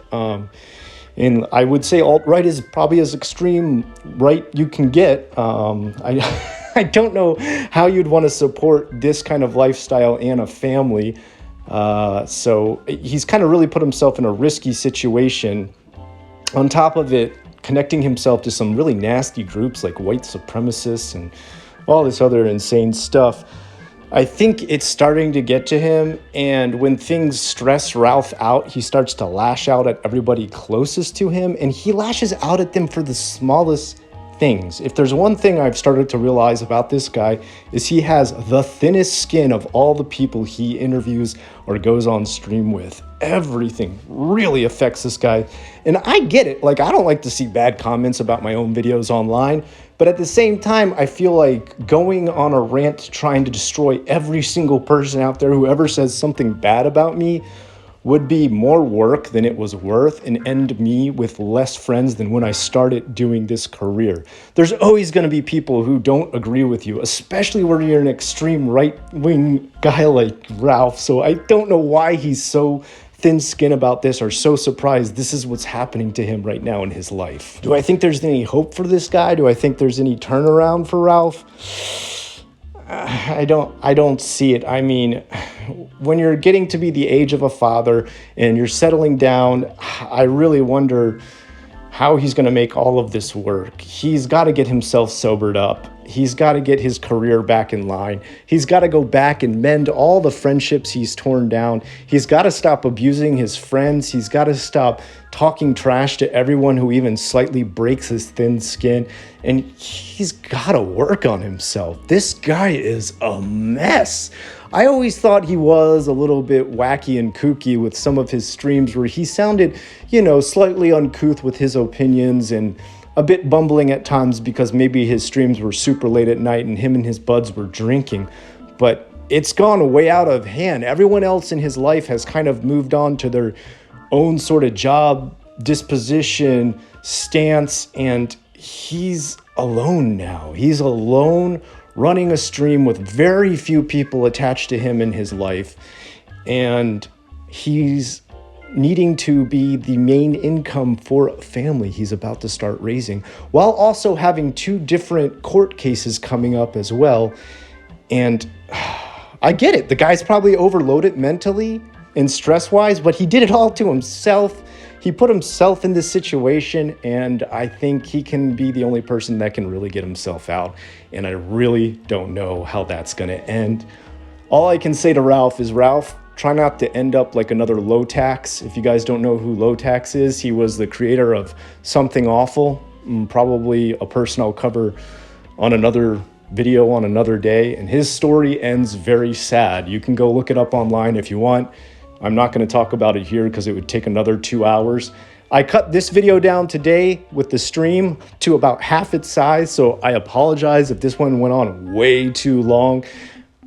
And I would say alt-right is probably as extreme right you can get. I don't know how you'd want to support this kind of lifestyle and a family. So he's kind of really put himself in a risky situation. On top of it, connecting himself to some really nasty groups like white supremacists and all this other insane stuff. I think it's starting to get to him, and when things stress Ralph out, he starts to lash out at everybody closest to him, and he lashes out at them for the smallest things. If there's one thing I've started to realize about this guy, is he has the thinnest skin of all the people he interviews or goes on stream with. everything really affects this guy. And I get it. Like, I don't like to see bad comments about my own videos online. But at the same time, I feel like going on a rant trying to destroy every single person out there who ever says something bad about me would be more work than it was worth and end me with less friends than when I started doing this career. There's always going to be people who don't agree with you, especially when you're an extreme right-wing guy like Ralph. So I don't know why he's so thin-skinned about this or so surprised this is what's happening to him right now in his life. Do I think there's any hope for this guy? Do I think there's any turnaround for Ralph? I don't see it. I mean, when you're getting to be the age of a father and you're settling down, I really wonder how he's going to make all of this work. He's got to get himself sobered up. He's got to get his career back in line. He's got to go back and mend all the friendships he's torn down. He's got to stop abusing his friends. He's got to stop talking trash to everyone who even slightly breaks his thin skin. And he's got to work on himself. This guy is a mess. I always thought he was a little bit wacky and kooky with some of his streams where he sounded, slightly uncouth with his opinions and a bit bumbling at times because maybe his streams were super late at night and him and his buds were drinking. But it's gone way out of hand. Everyone else in his life has kind of moved on to their own sort of job, disposition, stance, and he's alone now. He's alone running a stream with very few people attached to him in his life. And he's needing to be the main income for a family he's about to start raising, while also having 2 different court cases coming up as well. And I get it. The guy's probably overloaded mentally and stress-wise, but he did it all to himself. He put himself in this situation, and I think he can be the only person that can really get himself out. And I really don't know how that's going to end. All I can say to Ralph is, Ralph, try not to end up like another Low Tax. If you guys don't know who Low Tax is, he was the creator of Something Awful, probably a person I'll cover on another video on another day. And his story ends very sad. You can go look it up online if you want. I'm not going to talk about it here because it would take another 2 hours. I cut this video down today with the stream to about half its size, so I apologize if this one went on way too long.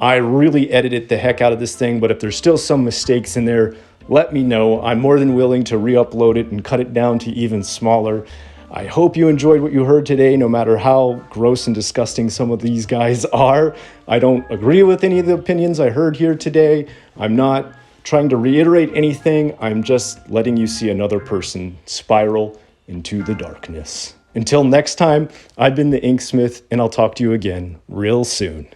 I really edited the heck out of this thing, but if there's still some mistakes in there, let me know. I'm more than willing to re-upload it and cut it down to even smaller. I hope you enjoyed what you heard today, no matter how gross and disgusting some of these guys are. I don't agree with any of the opinions I heard here today. I'm not trying to reiterate anything. I'm just letting you see another person spiral into the darkness. Until next time, I've been the Inksmith, and I'll talk to you again real soon.